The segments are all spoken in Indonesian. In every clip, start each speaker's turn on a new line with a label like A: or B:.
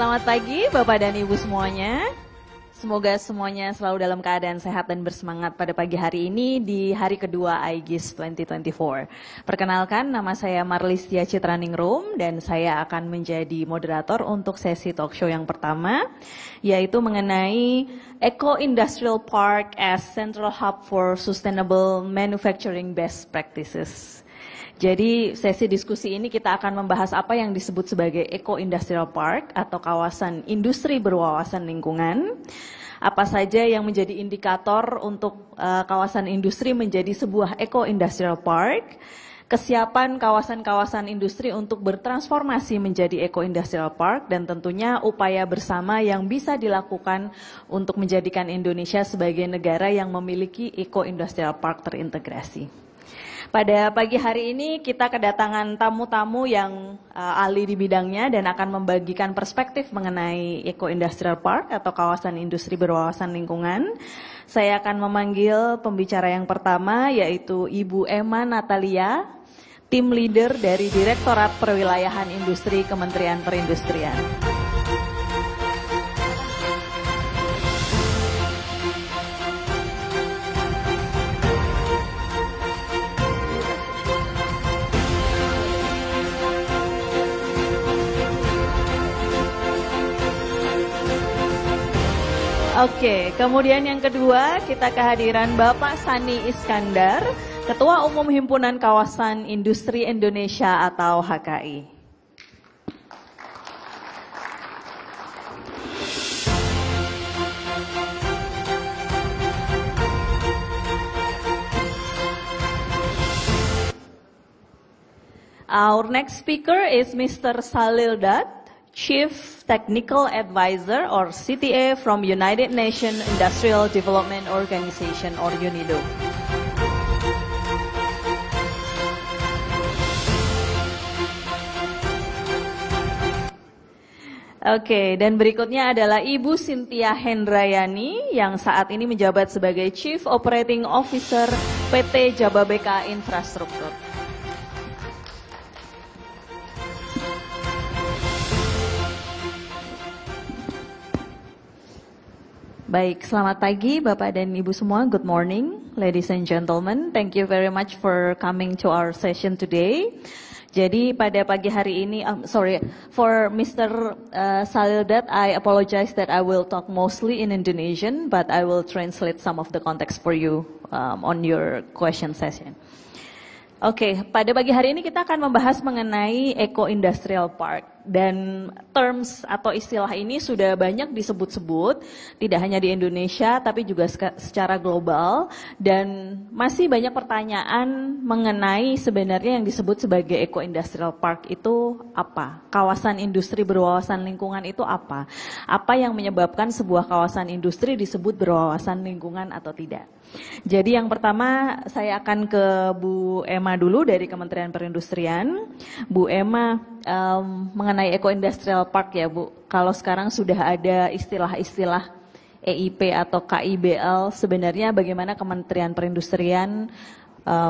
A: Selamat pagi Bapak dan Ibu semuanya. Semoga semuanya selalu dalam keadaan sehat dan bersemangat pada pagi hari ini di hari kedua IGIS 2024. Perkenalkan, nama saya Marlistia Citraningrum dan saya akan menjadi moderator untuk sesi talk show yang pertama, yaitu mengenai Eco Industrial Park as Central Hub for Sustainable Manufacturing Best Practices. Jadi sesi diskusi ini kita akan membahas apa yang disebut sebagai Eco Industrial Park atau kawasan industri berwawasan lingkungan. Apa saja yang menjadi indikator untuk kawasan industri menjadi sebuah Eco Industrial Park. Kesiapan kawasan-kawasan industri untuk bertransformasi menjadi Eco Industrial Park dan tentunya upaya bersama yang bisa dilakukan untuk menjadikan Indonesia sebagai negara yang memiliki Eco Industrial Park terintegrasi. Pada pagi hari ini kita kedatangan tamu-tamu yang ahli di bidangnya dan akan membagikan perspektif mengenai Eco Industrial Park atau kawasan industri berwawasan lingkungan. Saya akan memanggil pembicara yang pertama yaitu Ibu Emma Natalia, tim leader dari Direktorat Perwilayahan Industri Kementerian Perindustrian. Oke, kemudian yang kedua kita kehadiran Bapak Sani Iskandar, Ketua Umum Himpunan Kawasan Industri Indonesia atau HKI. Our next speaker is Mr. Salil Dutt, Chief Technical Advisor or CTA from United Nations Industrial Development Organization or UNIDO. Oke, dan berikutnya adalah Ibu Cynthia Hendrayani yang saat ini menjabat sebagai Chief Operating Officer PT Jababeka Infrastruktur. Baik, selamat pagi Bapak dan Ibu semua. Good morning, ladies and gentlemen. Thank you very much for coming to our session today. Jadi pada pagi hari ini, for Mr. Salil Dutt, I apologize that I will talk mostly in Indonesian, but I will translate some of the context for you on your question session. Oke, pada pagi hari ini kita akan membahas mengenai Eco Industrial Park dan terms atau istilah ini sudah banyak disebut-sebut tidak hanya di Indonesia tapi juga secara global dan masih banyak pertanyaan mengenai sebenarnya yang disebut sebagai Eco Industrial Park itu apa? Kawasan industri berwawasan lingkungan itu apa? Apa yang menyebabkan sebuah kawasan industri disebut berwawasan lingkungan atau tidak? Jadi yang pertama saya akan ke Bu Emma dulu dari Kementerian Perindustrian. Bu Emma, mengenai Eco Industrial Park ya Bu, kalau sekarang sudah ada istilah-istilah EIP atau KIBL, sebenarnya bagaimana Kementerian Perindustrian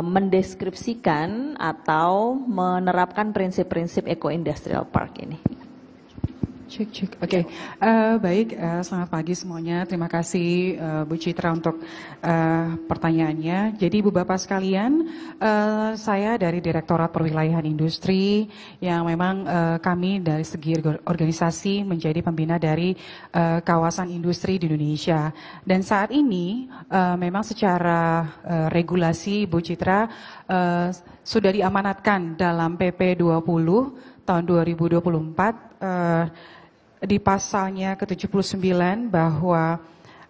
A: mendeskripsikan atau menerapkan prinsip-prinsip Eco Industrial Park ini?
B: Cek. Oke. Baik, selamat pagi semuanya. Terima kasih Bu Citra untuk pertanyaannya. Jadi Ibu Bapak sekalian, saya dari Direktorat Perwilayahan Industri yang memang kami dari segi organisasi menjadi pembina dari kawasan industri di Indonesia. Dan saat ini memang secara regulasi Bu Citra sudah diamanatkan dalam PP 20 tahun 2024 di pasalnya ke-79 bahwa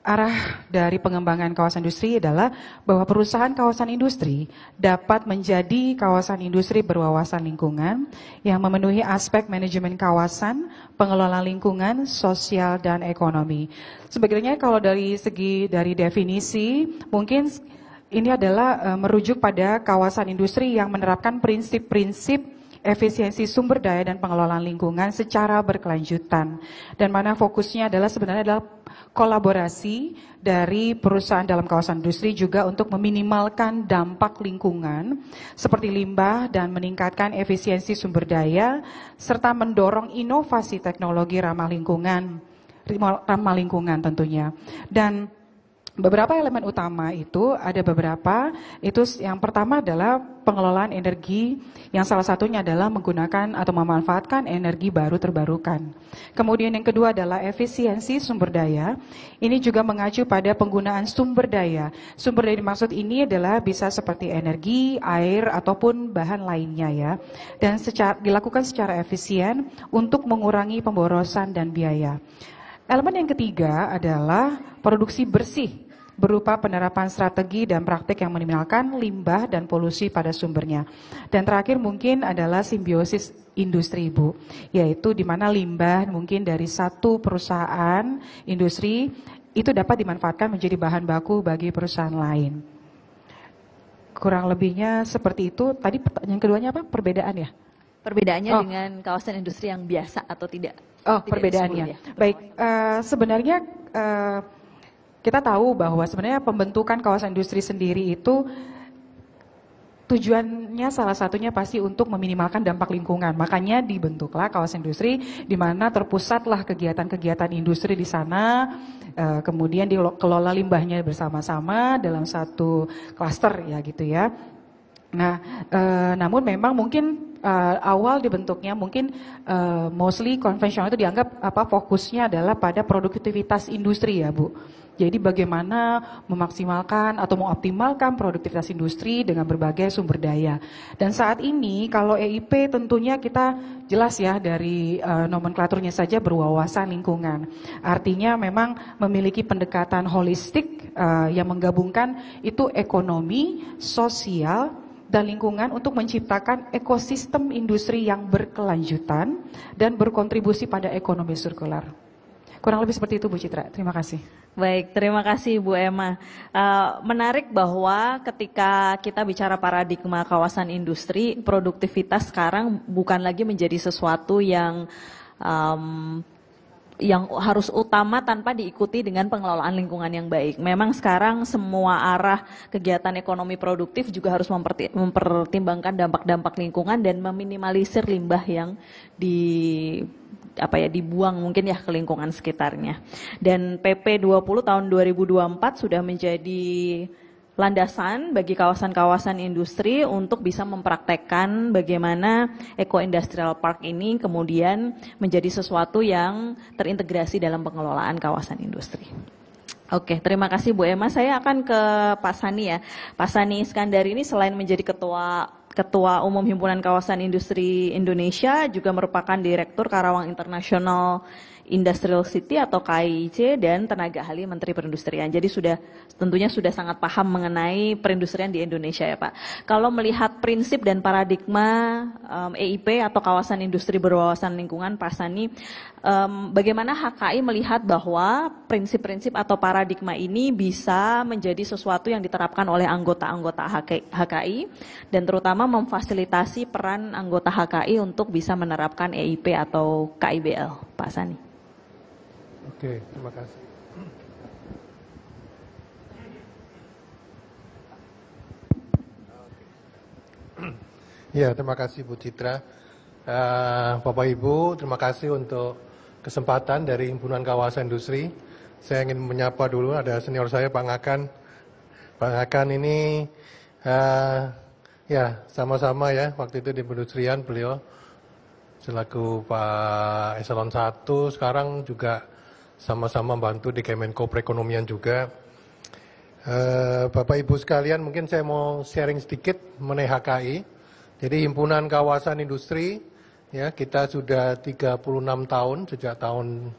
B: arah dari pengembangan kawasan industri adalah bahwa perusahaan kawasan industri dapat menjadi kawasan industri berwawasan lingkungan yang memenuhi aspek manajemen kawasan, pengelolaan lingkungan, sosial, dan ekonomi. Sebagainya kalau dari segi dari definisi, mungkin ini adalah merujuk pada kawasan industri yang menerapkan prinsip-prinsip efisiensi sumber daya dan pengelolaan lingkungan secara berkelanjutan. Dan mana fokusnya adalah sebenarnya adalah kolaborasi dari perusahaan dalam kawasan industri juga untuk meminimalkan dampak lingkungan seperti limbah dan meningkatkan efisiensi sumber daya serta mendorong inovasi teknologi ramah lingkungan tentunya. Dan beberapa elemen utama itu ada beberapa, itu yang pertama adalah pengelolaan energi yang salah satunya adalah menggunakan atau memanfaatkan energi baru terbarukan. Kemudian yang kedua adalah efisiensi sumber daya, ini juga mengacu pada penggunaan sumber daya. Sumber daya dimaksud ini adalah bisa seperti energi, air, ataupun bahan lainnya ya. Dan dilakukan secara efisien untuk mengurangi pemborosan dan biaya. Elemen yang ketiga adalah produksi bersih berupa penerapan strategi dan praktik yang meminimalkan limbah dan polusi pada sumbernya. Dan terakhir mungkin adalah simbiosis industri Bu, yaitu di mana limbah mungkin dari satu perusahaan industri itu dapat dimanfaatkan menjadi bahan baku bagi perusahaan lain. Kurang lebihnya seperti itu. Tadi pertanyaan keduanya apa? Perbedaan ya?
A: Perbedaannya dengan kawasan industri yang biasa atau tidak?
B: Oh, tidak perbedaannya. Baik, sebenarnya kita tahu bahwa sebenarnya pembentukan kawasan industri sendiri itu tujuannya salah satunya pasti untuk meminimalkan dampak lingkungan. Makanya dibentuklah kawasan industri di mana terpusatlah kegiatan-kegiatan industri di sana, kemudian dikelola limbahnya bersama-sama dalam satu klaster ya gitu ya. Nah, namun memang mungkin awal dibentuknya mungkin mostly konvensional itu dianggap fokusnya adalah pada produktivitas industri ya Bu. Jadi bagaimana memaksimalkan atau mengoptimalkan produktivitas industri dengan berbagai sumber daya. Dan saat ini kalau EIP tentunya kita jelas ya dari nomenklaturnya saja berwawasan lingkungan. Artinya memang memiliki pendekatan holistik yang menggabungkan itu ekonomi, sosial, dan lingkungan untuk menciptakan ekosistem industri yang berkelanjutan dan berkontribusi pada ekonomi sirkular. Kurang lebih seperti itu Bu Citra, terima kasih.
A: Baik, terima kasih Bu Emma. Menarik bahwa ketika kita bicara paradigma kawasan industri, produktivitas sekarang bukan lagi menjadi sesuatu yang harus utama tanpa diikuti dengan pengelolaan lingkungan yang baik. Memang sekarang semua arah kegiatan ekonomi produktif juga harus mempertimbangkan dampak-dampak lingkungan dan meminimalisir limbah yang dibuang mungkin ya ke lingkungan sekitarnya. Dan PP 20 tahun 2024 sudah menjadi landasan bagi kawasan-kawasan industri untuk bisa mempraktekkan bagaimana Eco-Industrial Park ini kemudian menjadi sesuatu yang terintegrasi dalam pengelolaan kawasan industri. Oke, terima kasih Bu Emma. Saya akan ke Pak Sani ya. Pak Sani Iskandar ini selain menjadi Ketua Umum Himpunan Kawasan Industri Indonesia, juga merupakan Direktur Karawang International Industrial City atau KIIC dan tenaga ahli Menteri Perindustrian. Jadi tentunya sudah sangat paham mengenai perindustrian di Indonesia ya Pak. Kalau melihat prinsip dan paradigma EIP atau kawasan industri berwawasan lingkungan, Pak Sani, bagaimana HKI melihat bahwa prinsip-prinsip atau paradigma ini bisa menjadi sesuatu yang diterapkan oleh anggota-anggota HKI dan terutama memfasilitasi peran anggota HKI untuk bisa menerapkan EIP atau KIBL, Pak Sani.
C: Oke, terima kasih. Ya, terima kasih Bu Citra. Bapak Ibu, terima kasih untuk kesempatan dari Himpunan Kawasan Industri. Saya ingin menyapa dulu, ada senior saya Pak Ngakan. Pak Ngakan ini ya sama-sama ya, waktu itu di perindustrian beliau selaku Pak Eselon 1, sekarang juga sama-sama bantu di Kemenko Perekonomian juga. Bapak Ibu sekalian, mungkin saya mau sharing sedikit mengenai HKI. Jadi Himpunan Kawasan Industri, ya kita sudah 36 tahun, sejak tahun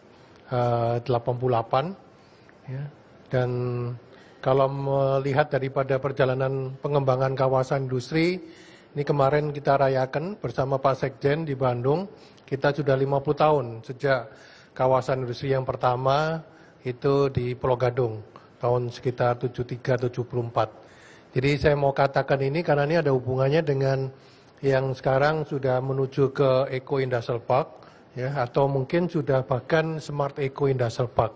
C: 88. Ya, dan kalau melihat daripada perjalanan pengembangan kawasan industri, ini kemarin kita rayakan bersama Pak Sekjen di Bandung, kita sudah 50 tahun sejak kawasan industri yang pertama itu di Pulau Gadung tahun sekitar 73-74. Jadi saya mau katakan ini karena ini ada hubungannya dengan yang sekarang sudah menuju ke Eco Industrial Park, ya, atau mungkin sudah bahkan Smart Eco Industrial Park.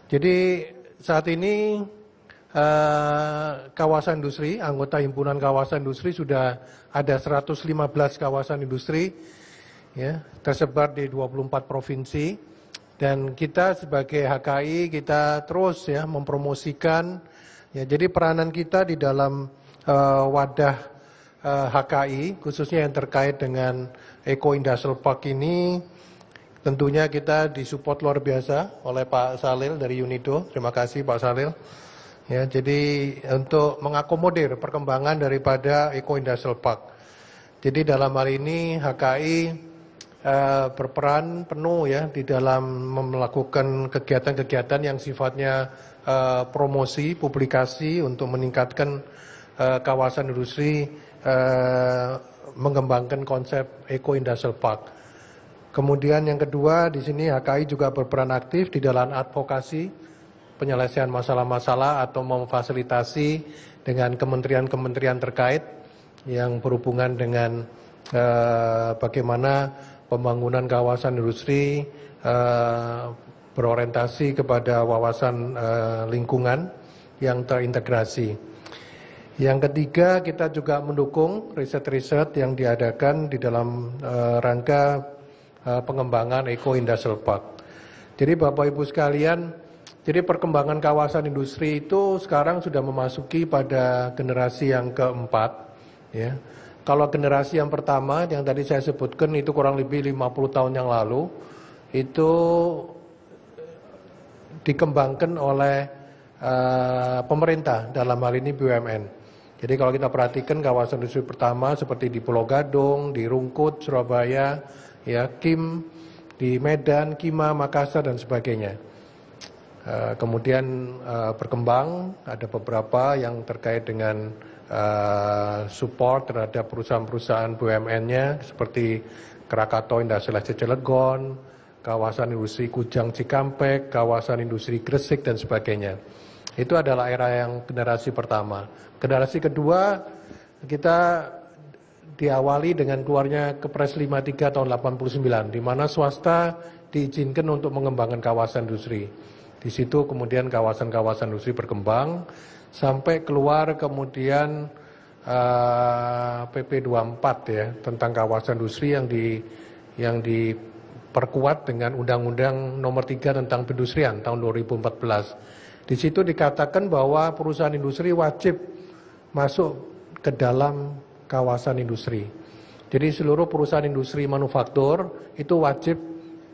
C: Jadi saat ini kawasan industri, anggota himpunan kawasan industri sudah ada 115 kawasan industri, ya, tersebar di 24 provinsi, dan kita sebagai HKI kita terus ya mempromosikan, ya, jadi peranan kita di dalam wadah HKI khususnya yang terkait dengan Eco Industrial Park ini, tentunya kita disupport luar biasa oleh Pak Salil dari UNIDO. Terima kasih Pak Salil. Ya, jadi untuk mengakomodir perkembangan daripada Eco Industrial Park. Jadi dalam hal ini HKI berperan penuh ya di dalam melakukan kegiatan-kegiatan yang sifatnya promosi, publikasi untuk meningkatkan kawasan industri, mengembangkan konsep Eco Industrial Park. Kemudian yang kedua di sini HKI juga berperan aktif di dalam advokasi penyelesaian masalah-masalah atau memfasilitasi dengan kementerian-kementerian terkait yang berhubungan dengan bagaimana pembangunan kawasan industri berorientasi kepada wawasan lingkungan yang terintegrasi. Yang ketiga, kita juga mendukung riset-riset yang diadakan di dalam rangka pengembangan Eco Industrial Park. Jadi Bapak Ibu sekalian, jadi perkembangan kawasan industri itu sekarang sudah memasuki pada generasi yang keempat. Ya. Kalau generasi yang pertama yang tadi saya sebutkan itu kurang lebih 50 tahun yang lalu, itu dikembangkan oleh pemerintah, dalam hal ini BUMN. Jadi kalau kita perhatikan kawasan industri pertama seperti di Pulau Gadung, di Rungkut, Surabaya, ya, Kim, di Medan, Kima, Makassar dan sebagainya. Kemudian berkembang, ada beberapa yang terkait dengan support terhadap perusahaan-perusahaan BUMN-nya seperti Krakatau Industrial Estate Cilegon, kawasan industri Kujang Cikampek, kawasan industri Gresik dan sebagainya. Itu adalah era yang generasi pertama. Generasi kedua kita diawali dengan keluarnya Kepres 53 tahun 89, di mana swasta diizinkan untuk mengembangkan kawasan industri. Di situ kemudian kawasan-kawasan industri berkembang sampai keluar kemudian PP 24 ya tentang kawasan industri yang diperkuat dengan Undang-Undang Nomor 3 tentang Perindustrian tahun 2014. Di situ dikatakan bahwa perusahaan industri wajib masuk ke dalam kawasan industri. Jadi seluruh perusahaan industri manufaktur itu wajib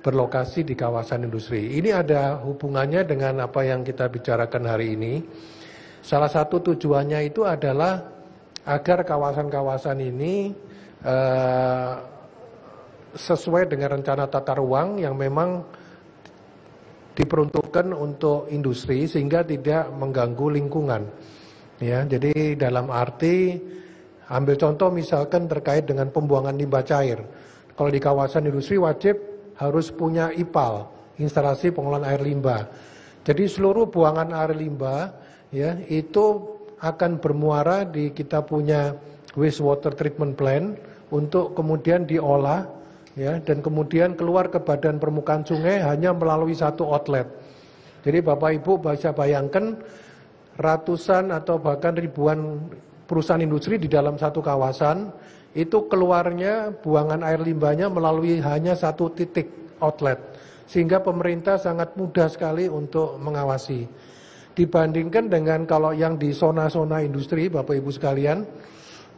C: berlokasi di kawasan industri. Ini ada hubungannya dengan apa yang kita bicarakan hari ini. Salah satu tujuannya itu adalah agar kawasan-kawasan ini sesuai dengan rencana tata ruang yang memang diperuntukkan untuk industri sehingga tidak mengganggu lingkungan. Ya, jadi dalam arti ambil contoh misalkan terkait dengan pembuangan limbah cair. Kalau di kawasan industri wajib harus punya IPAL, instalasi pengolahan air limbah. Jadi seluruh buangan air limbah ya itu akan bermuara di kita punya wastewater treatment plant untuk kemudian diolah ya dan kemudian keluar ke badan permukaan sungai hanya melalui satu outlet. Jadi Bapak Ibu bisa bayangkan ratusan atau bahkan ribuan perusahaan industri di dalam satu kawasan itu keluarnya buangan air limbahnya melalui hanya satu titik outlet. Sehingga pemerintah sangat mudah sekali untuk mengawasi. Dibandingkan dengan kalau yang di zona-zona industri, Bapak Ibu sekalian,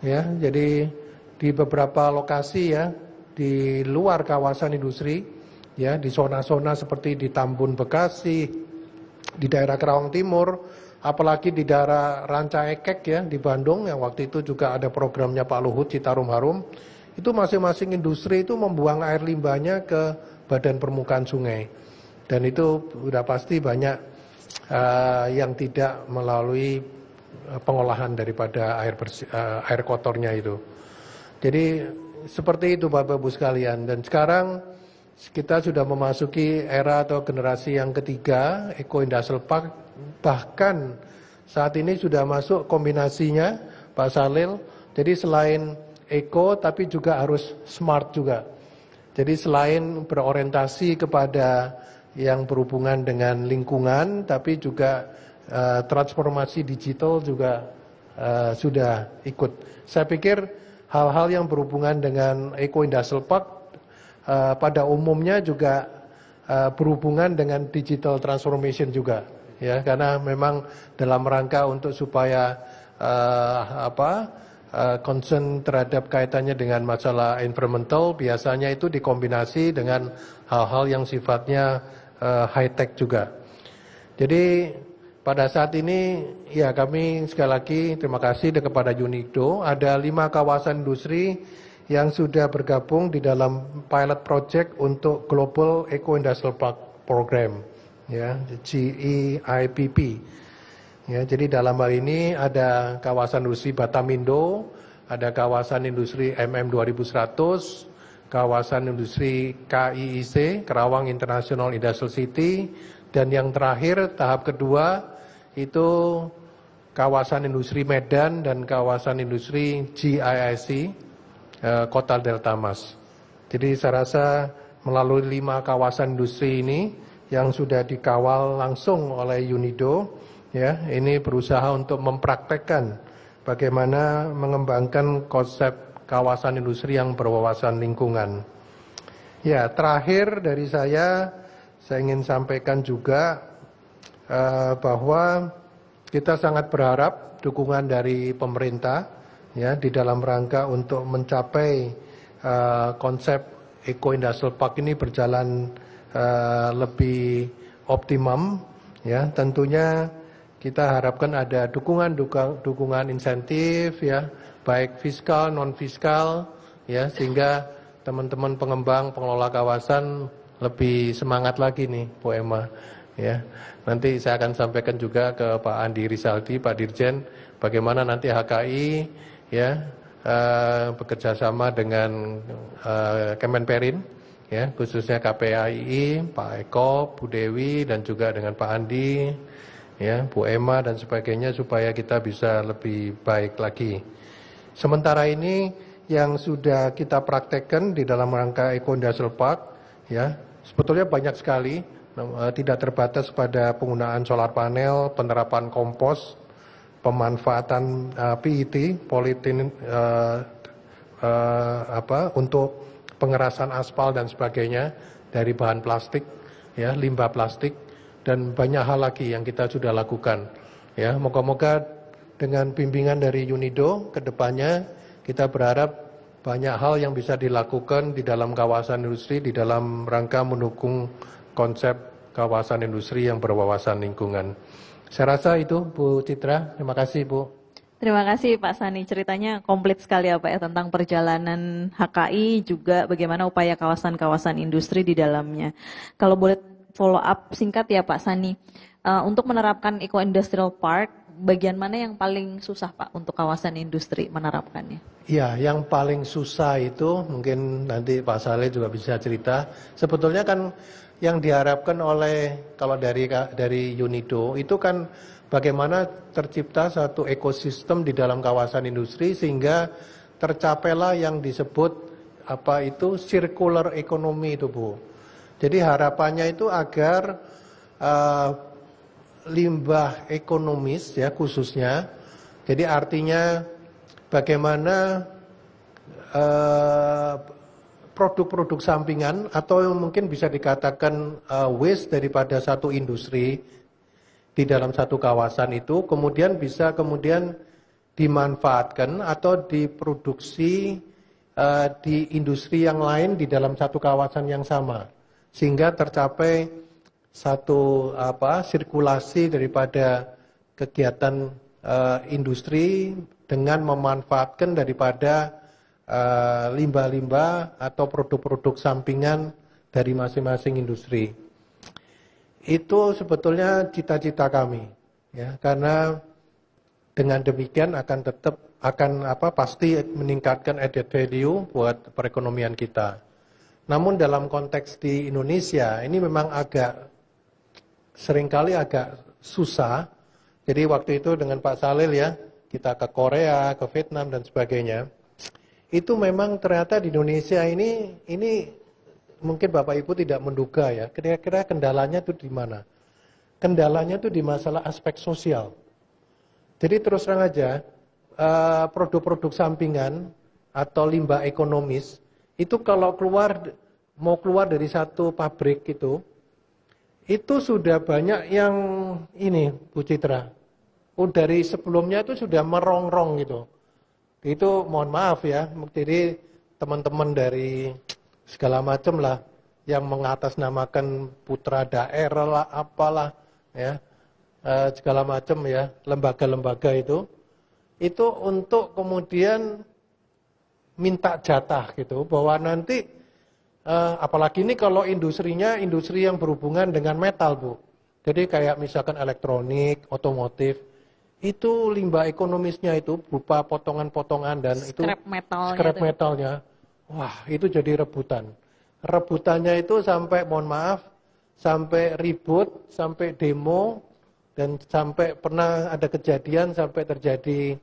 C: ya, jadi di beberapa lokasi ya, di luar kawasan industri, ya, di zona-zona seperti di Tambun Bekasi, di daerah Kerawang Timur, apalagi di daerah Ranca Ekek ya di Bandung yang waktu itu juga ada programnya Pak Luhut Citarum Harum, itu masing-masing industri itu membuang air limbahnya ke badan permukaan sungai dan itu sudah pasti banyak yang tidak melalui pengolahan daripada air kotornya itu. Jadi seperti itu Bapak Ibu sekalian, dan sekarang kita sudah memasuki era atau generasi yang ketiga Eco Industrial Park. Bahkan saat ini sudah masuk kombinasinya Pak Salil. Jadi selain eco tapi juga harus smart juga. Jadi selain berorientasi kepada yang berhubungan dengan lingkungan, tapi juga transformasi digital juga sudah ikut. Saya pikir hal-hal yang berhubungan dengan Eco Industrial Park pada umumnya juga berhubungan dengan digital transformation juga, ya, karena memang dalam rangka untuk supaya concern terhadap kaitannya dengan masalah environmental biasanya itu dikombinasi dengan hal-hal yang sifatnya high tech juga. Jadi pada saat ini ya kami sekali lagi terima kasih kepada UNIDO, ada 5 kawasan industri yang sudah bergabung di dalam pilot project untuk Global Eco Industrial Park Program, ya, GEIPP. Ya, jadi dalam hal ini ada kawasan industri Batamindo, ada kawasan industri MM 2100, kawasan industri KIIC, Kerawang International Industrial City, dan yang terakhir tahap kedua itu kawasan industri Medan dan kawasan industri GIIC, Kota Delta Mas. Jadi saya rasa melalui 5 kawasan industri ini yang sudah dikawal langsung oleh UNIDO, ya, ini berusaha untuk mempraktekkan bagaimana mengembangkan konsep kawasan industri yang berwawasan lingkungan. Ya, terakhir dari saya ingin sampaikan juga bahwa kita sangat berharap dukungan dari pemerintah, ya, di dalam rangka untuk mencapai konsep Eco Industrial Park ini berjalan lebih optimum, ya, tentunya kita harapkan ada dukungan insentif, ya, baik fiskal, non fiskal, ya, sehingga teman-teman pengembang, pengelola kawasan lebih semangat lagi nih, Bu Emma, ya. Nanti saya akan sampaikan juga ke Pak Andi Rizaldi, Pak Dirjen, bagaimana nanti HKI, ya, bekerja sama dengan Kemenperin, ya, khususnya KPAII, Pak Eko, Bu Dewi, dan juga dengan Pak Andi, ya, Bu Emma dan sebagainya, supaya kita bisa lebih baik lagi. Sementara ini yang sudah kita praktekkan di dalam rangka Eco Industrial Park, ya, sebetulnya banyak sekali, tidak terbatas pada penggunaan solar panel, penerapan kompos, pemanfaatan PET, politin, untuk pengerasan aspal dan sebagainya dari bahan plastik, ya, limbah plastik, dan banyak hal lagi yang kita sudah lakukan. Ya, moga-moga dengan bimbingan dari UNIDO ke depannya kita berharap banyak hal yang bisa dilakukan di dalam kawasan industri di dalam rangka mendukung konsep kawasan industri yang berwawasan lingkungan. Saya rasa itu, Bu Citra. Terima kasih, Bu.
A: Terima kasih Pak Sani, ceritanya komplit sekali ya Pak ya, tentang perjalanan HKI, juga bagaimana upaya kawasan-kawasan industri di dalamnya. Kalau boleh follow up singkat ya Pak Sani, untuk menerapkan Eco Industrial Park, bagian mana yang paling susah Pak untuk kawasan industri menerapkannya?
C: Ya, yang paling susah itu mungkin nanti Pak Saleh juga bisa cerita. Sebetulnya kan yang diharapkan oleh, kalau dari UNIDO itu kan bagaimana tercipta satu ekosistem di dalam kawasan industri sehingga tercapailah yang disebut circular economy itu, Bu. Jadi harapannya itu agar limbah ekonomis, ya, khususnya, jadi artinya bagaimana produk-produk sampingan atau mungkin bisa dikatakan waste daripada satu industri di dalam satu kawasan itu kemudian bisa dimanfaatkan atau diproduksi di industri yang lain di dalam satu kawasan yang sama, sehingga tercapai satu sirkulasi daripada kegiatan industri dengan memanfaatkan daripada limbah-limbah atau produk-produk sampingan dari masing-masing industri. Itu sebetulnya cita-cita kami, ya, karena dengan demikian pasti meningkatkan added value buat perekonomian kita. Namun dalam konteks di Indonesia ini memang seringkali agak susah. Jadi waktu itu dengan Pak Salil, ya, kita ke Korea, ke Vietnam dan sebagainya. itu memang ternyata di Indonesia ini mungkin Bapak Ibu tidak menduga ya, kira-kira kendalanya itu di mana? Kendalanya itu di masalah aspek sosial. Jadi terus terang aja, produk-produk sampingan atau limbah ekonomis, itu kalau mau keluar dari satu pabrik itu sudah banyak yang ini, Bu Citra. Dari sebelumnya itu sudah merongrong gitu. Itu mohon maaf ya, jadi teman-teman dari segala macam lah yang mengatasnamakan putra daerah lah, apalah ya, segala macam ya, lembaga-lembaga itu untuk kemudian minta jatah gitu, bahwa nanti apalagi ini kalau industrinya industri yang berhubungan dengan metal, Bu. Jadi kayak misalkan elektronik, otomotif, itu limbah ekonomisnya itu berupa potongan-potongan dan scrap metalnya. Wah, itu jadi rebutan. Rebutannya itu sampai, mohon maaf, sampai ribut, sampai demo, dan sampai pernah ada kejadian sampai terjadi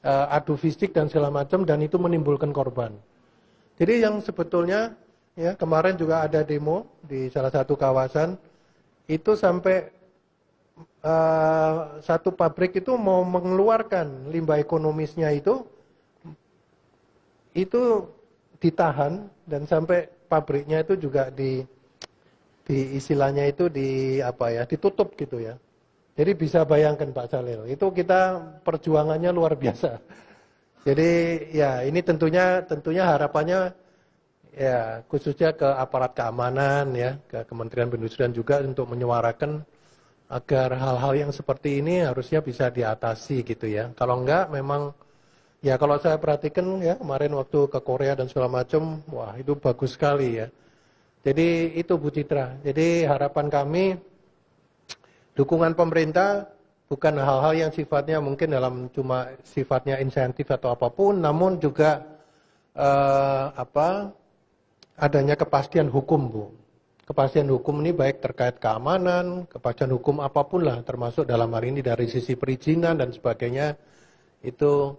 C: adu fisik dan segala macam, dan itu menimbulkan korban. Jadi yang sebetulnya ya kemarin juga ada demo di salah satu kawasan, itu sampai satu pabrik itu mau mengeluarkan limbah ekonomisnya itu ditahan, dan sampai pabriknya itu juga di istilahnya itu ditutup gitu ya. Jadi bisa bayangkan Pak Salil, itu kita perjuangannya luar biasa. Jadi ya ini tentunya harapannya ya khususnya ke aparat keamanan ya, ke Kementerian Perindustrian juga untuk menyuarakan agar hal-hal yang seperti ini harusnya bisa diatasi gitu ya. Kalau enggak memang ya, kalau saya perhatikan ya kemarin waktu ke Korea dan segala macam, wah itu bagus sekali ya. Jadi itu Bu Citra. Jadi harapan kami dukungan pemerintah bukan hal-hal yang sifatnya mungkin dalam cuma sifatnya insentif atau apapun, namun juga adanya kepastian hukum, Bu. Kepastian hukum ini baik terkait keamanan, kepastian hukum apapun lah, termasuk dalam hari ini dari sisi perizinan dan sebagainya, itu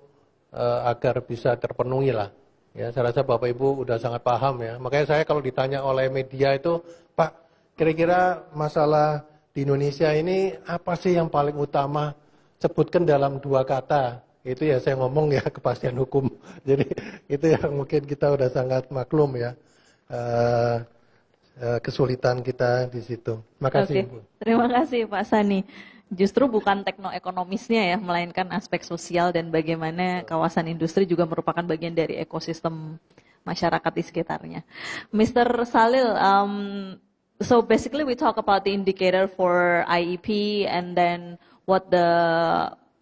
C: agar bisa terpenuhi lah. Ya, saya rasa Bapak Ibu udah sangat paham ya. Makanya saya kalau ditanya oleh media itu, Pak, kira-kira masalah di Indonesia ini apa sih yang paling utama? Sebutkan dalam 2 kata. Itu ya saya ngomong ya kepastian hukum. Jadi itu yang mungkin kita udah sangat maklum ya. Kesulitan kita di situ. Makasih.
A: Oke. Terima kasih Pak Sani. Justru bukan teknoekonomisnya ya, melainkan aspek sosial dan bagaimana kawasan industri juga merupakan bagian dari ekosistem masyarakat di sekitarnya. Mr. Salil, so basically we talk about the indicator for IEP and then what the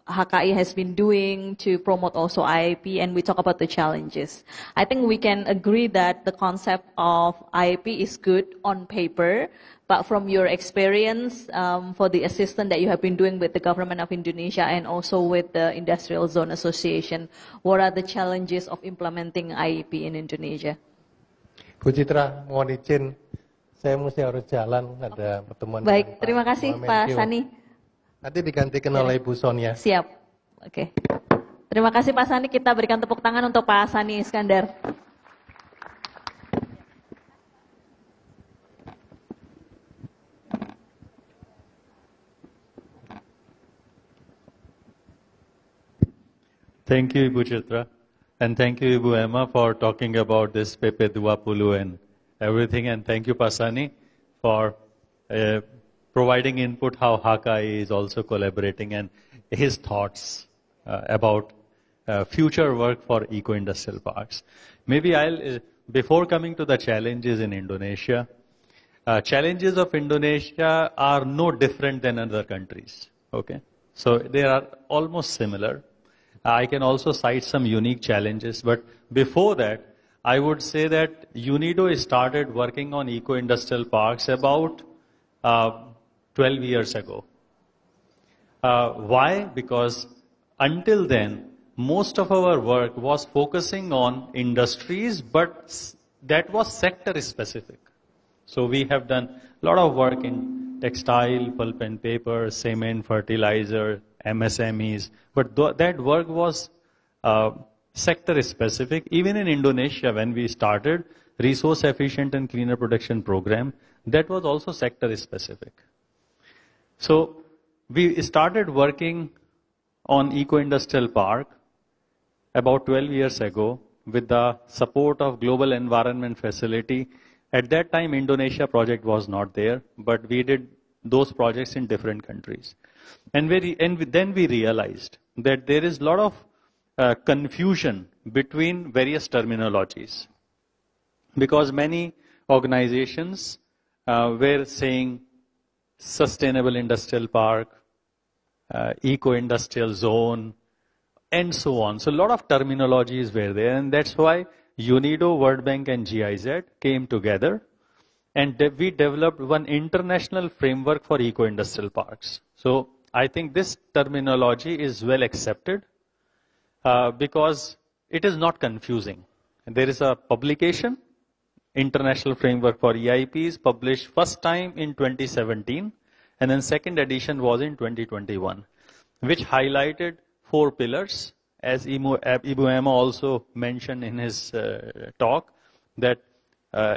A: HKI has been doing to promote also IIP, and we talk about the challenges. I think we can agree that the concept of IIP is good on paper, but from your experience for the assistance that you have been doing with the government of Indonesia and also with the Industrial Zone Association, what are the challenges of implementing IIP in Indonesia?
C: Bu Citra, mohon izin, saya mesti harus jalan, ada pertemuan.
A: Baik, terima kasih Pak Sani.
C: Nanti digantikan oleh Ibu Sonia.
A: Siap. Oke. Terima kasih Pak Sani. Kita berikan tepuk tangan untuk Pak Sani Iskandar.
D: Thank you, Ibu Chitra. And thank you, Ibu Emma, for talking about this Pepe Duapulu and everything. And thank you, Pasani, for providing input how HKI is also collaborating and his thoughts about future work for eco-industrial parks. Maybe before coming to the challenges in Indonesia, challenges of Indonesia are no different than other countries. Okay, so they are almost similar. I can also cite some unique challenges, but before that, I would say that UNIDO started working on eco-industrial parks about 12 years ago. Why? Because until then, most of our work was focusing on industries, but that was sector specific. So we have done a lot of work in textile, pulp and paper, cement, fertilizer, MSMEs, but that work was sector specific. Even in Indonesia, when we started resource efficient and cleaner production program, that was also sector specific. So we started working on eco-industrial park about 12 years ago with the support of Global Environment Facility. At that time, Indonesia project was not there, but we did those projects in different countries. And then we realized that there is a lot of confusion between various terminologies. Because many organizations were saying sustainable industrial park, eco-industrial zone, and so on. So a lot of terminologies were there, and that's why UNIDO, World Bank, and GIZ came together, and we developed one international framework for eco-industrial parks. So I think this terminology is well accepted because it is not confusing. There is a publication, International Framework for EIPs, published first time in 2017, and then second edition was in 2021, which highlighted 4 pillars, as Ibu Emma also mentioned in his talk, that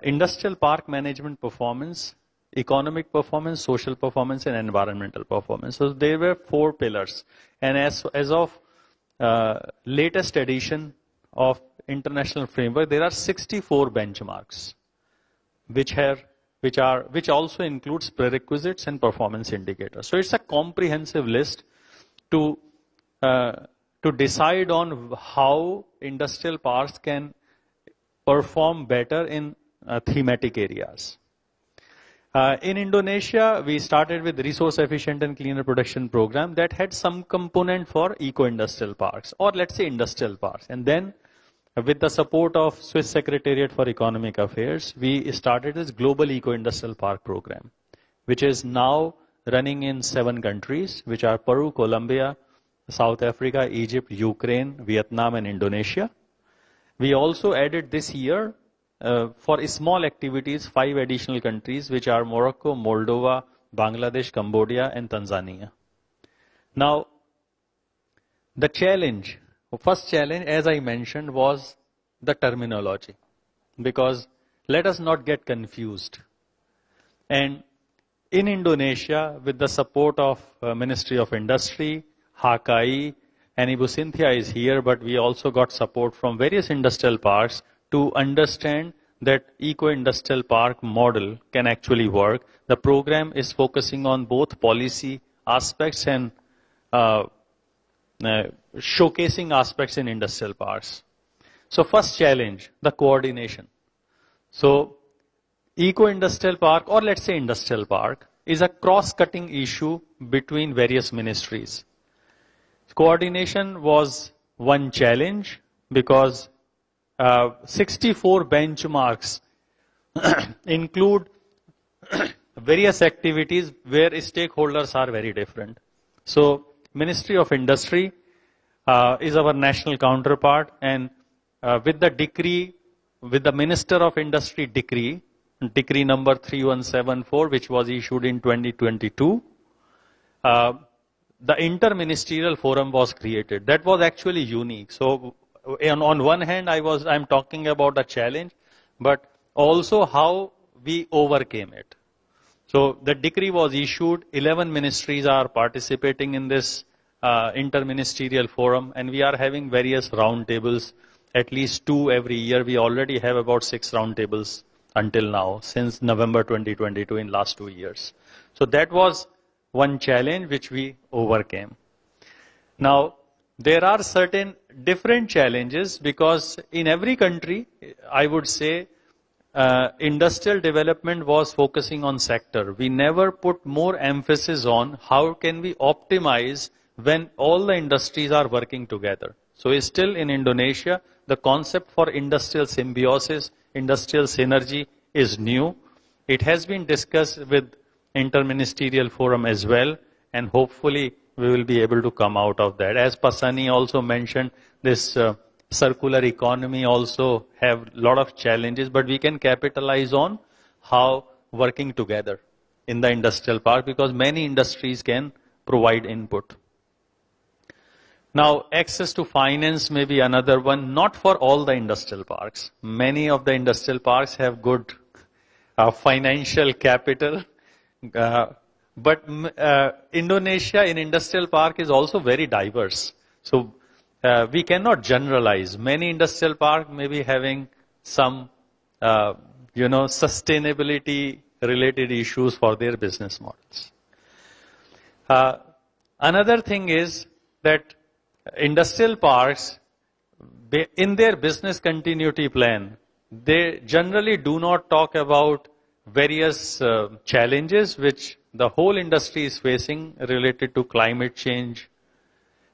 D: industrial park management performance, economic performance, social performance, and environmental performance. So there were 4 pillars. And as of latest edition of international framework, there are 64 benchmarks, which also includes prerequisites and performance indicators. So it's a comprehensive list to decide on how industrial parks can perform better in thematic areas. In Indonesia, we started with resource efficient and cleaner production program that had some component for eco-industrial parks, or let's say industrial parks. And then with the support of Swiss Secretariat for Economic Affairs, we started this Global Eco-Industrial Park Program, which is now running in 7 countries, which are Peru, Colombia, South Africa, Egypt, Ukraine, Vietnam, and Indonesia. We also added this year for small activities 5 additional countries, which are Morocco, Moldova, Bangladesh, Cambodia, and Tanzania. Now, the challenge, first challenge, as I mentioned, was the terminology. Because let us not get confused. And in Indonesia, with the support of Ministry of Industry, HKI, and Ibu Cynthia is here, but we also got support from various industrial parks to understand that eco-industrial park model can actually work. The program is focusing on both policy aspects and showcasing aspects in industrial parks. So first challenge, the coordination. So eco-industrial park, or let's say industrial park, is a cross-cutting issue between various ministries. Coordination was one challenge because 64 benchmarks include various activities where stakeholders are very different. So Ministry of Industry is our national counterpart, and with the decree, with the Minister of Industry decree number 3174, which was issued in 2022, the interministerial forum was created. That was actually unique. So on one hand, I'm talking about the challenge, but also how we overcame it. So the decree was issued, 11 ministries are participating in this interministerial forum, and we are having various roundtables, at least 2 every year. We already have about 6 roundtables until now, since November 2022, in last 2 years. So that was one challenge which we overcame. Now, there are certain different challenges because in every country, I would say, industrial development was focusing on sector. We never put more emphasis on how can we optimize when all the industries are working together. So still in Indonesia, the concept for industrial symbiosis, industrial synergy is new. It has been discussed with interministerial forum as well, and hopefully we will be able to come out of that. As Pasani also mentioned, this circular economy also have a lot of challenges, but we can capitalize on how working together in the industrial park because many industries can provide input. Now, access to finance may be another one, not for all the industrial parks. Many of the industrial parks have good financial capital, but Indonesia in industrial park is also very diverse. So we cannot generalize. Many industrial parks may be having some, sustainability related issues for their business models. Another thing is that industrial parks, in their business continuity plan, they generally do not talk about various challenges which the whole industry is facing related to climate change.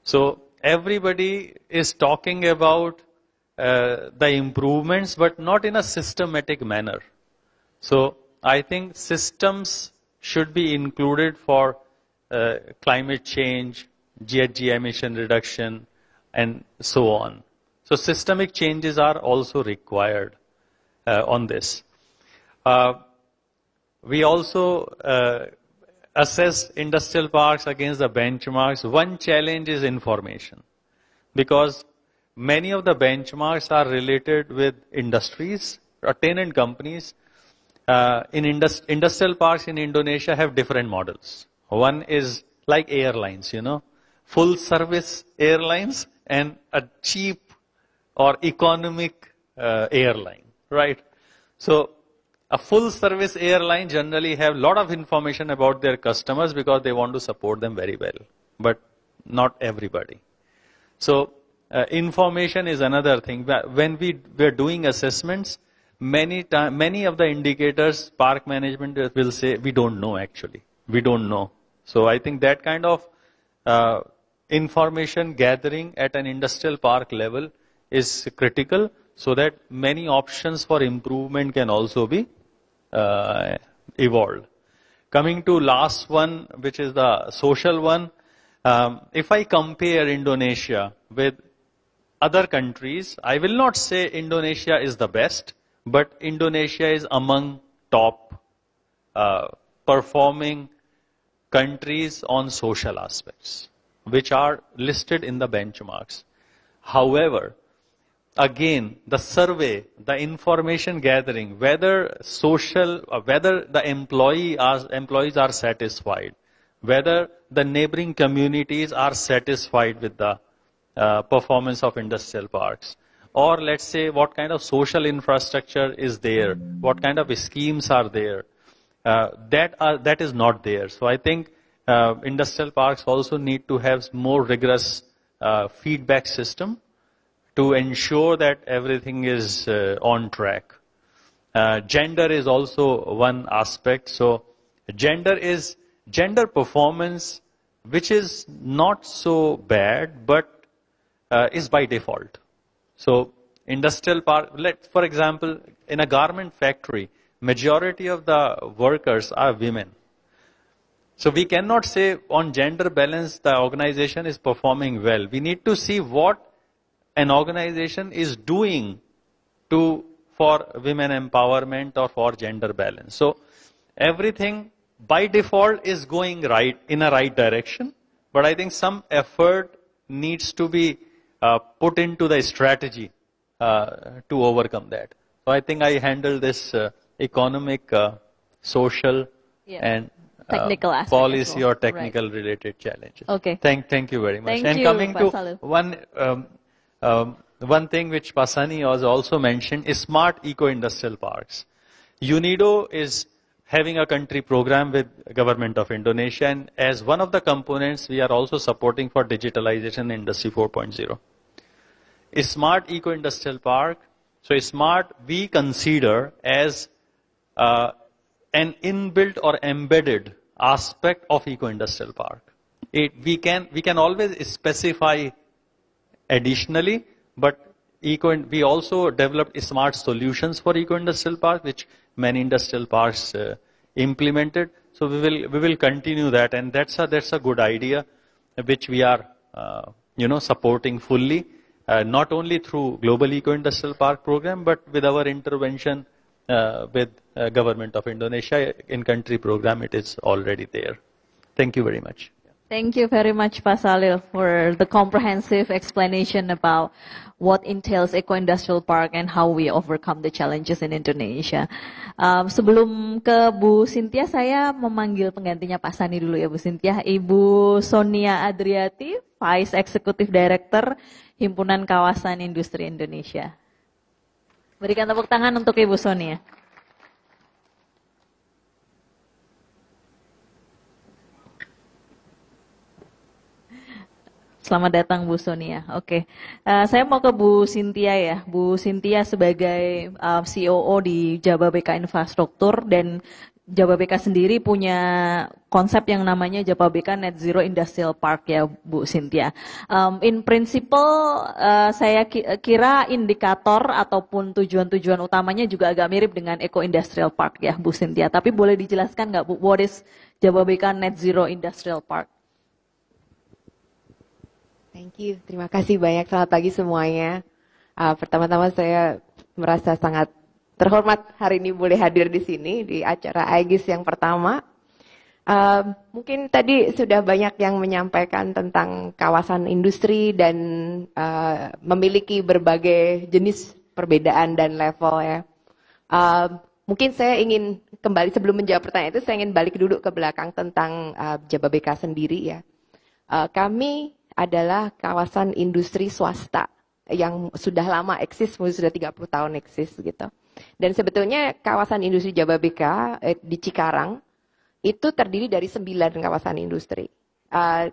D: So everybody is talking about the improvements, but not in a systematic manner. So I think systems should be included for climate change, GHG emission reduction, and so on. So systemic changes are also required on this. We also assess industrial parks against the benchmarks. One challenge is information, because many of the benchmarks are related with industries or tenant companies. Industrial parks in Indonesia have different models. One is like airlines, full service airlines and a cheap or economic airline, right? So a full service airline generally have a lot of information about their customers because they want to support them very well, but not everybody. So information is another thing. When we were doing assessments, many of the indicators park management will say, we don't know actually. We don't know. So I think that kind of information gathering at an industrial park level is critical, so that many options for improvement can also be evolved. Coming to last one, which is the social one, if I compare Indonesia with other countries, I will not say Indonesia is the best, but Indonesia is among top performing countries on social aspects, which are listed in the benchmarks. However, again, the survey, the information gathering, whether the employees are satisfied, whether the neighboring communities are satisfied with the performance of industrial parks, or let's say what kind of social infrastructure is there, what kind of schemes are there, that is not there. So I think industrial parks also need to have more rigorous feedback system to ensure that everything is on track. Gender is also one aspect. So gender performance, which is not so bad, but is by default. So industrial park, for example, in a garment factory, majority of the workers are women. So we cannot say on gender balance the organization is performing well. We need to see what an organization is doing for women empowerment or for gender balance. So everything by default is going right in a right direction, but I think some effort needs to be put into the strategy to overcome that. So I think I handle this economic, social, and
A: technical aspect
D: policy
A: well.
D: or technical related challenges.
A: Okay.
D: Thank you very much.
A: Thank
D: and
A: you,
D: coming to
A: Pak
D: one thing which Pasani was also mentioned is smart eco-industrial parks. UNIDO is having a country program with government of Indonesia, and as one of the components, we are also supporting for digitalization industry 4.0. A smart eco-industrial park, so smart we consider as an inbuilt or embedded aspect of eco-industrial park. We can always specify additionally, but we also developed smart solutions for eco-industrial parks, which many industrial parks implemented. So we will continue that, and that's a good idea, which we are supporting fully, not only through Global Eco-Industrial Park Program, but with our intervention with Government of Indonesia in country program. It is already there. Thank you very much.
A: Thank you very much, Pak Salil, for the comprehensive explanation about what entails Eco-Industrial Park and how we overcome the challenges in Indonesia. Sebelum ke Bu Cynthia, saya memanggil penggantinya Pak Sani dulu ya Bu Cynthia. Ibu Sonia Adriati, Vice Executive Director Himpunan Kawasan Industri Indonesia. Berikan tepuk tangan untuk Ibu Sonia. Selamat datang Bu Sonia. Oke, saya mau ke Bu Cynthia ya. Bu Cynthia sebagai COO di Jababeka Infrastruktur dan Jababeka sendiri punya konsep yang namanya Jababeka Net Zero Industrial Park ya Bu Cynthia. In principle saya kira indikator ataupun tujuan-tujuan utamanya juga agak mirip dengan Eco Industrial Park ya Bu Cynthia. Tapi boleh dijelaskan nggak Bu, what is Jababeka Net Zero Industrial Park?
E: Thank you, terima kasih banyak. Selamat pagi semuanya. Pertama-tama saya merasa sangat terhormat hari ini boleh hadir di sini di acara AIGIS yang pertama. Mungkin tadi sudah banyak yang menyampaikan tentang kawasan industri dan memiliki berbagai jenis perbedaan dan level ya. Mungkin saya ingin kembali sebelum menjawab pertanyaan itu, saya ingin balik dulu ke belakang tentang Jababeka sendiri ya. Kami adalah kawasan industri swasta yang sudah lama eksis, sudah 30 tahun eksis gitu. Dan sebetulnya kawasan industri Jababeka di Cikarang itu terdiri dari 9 kawasan industri.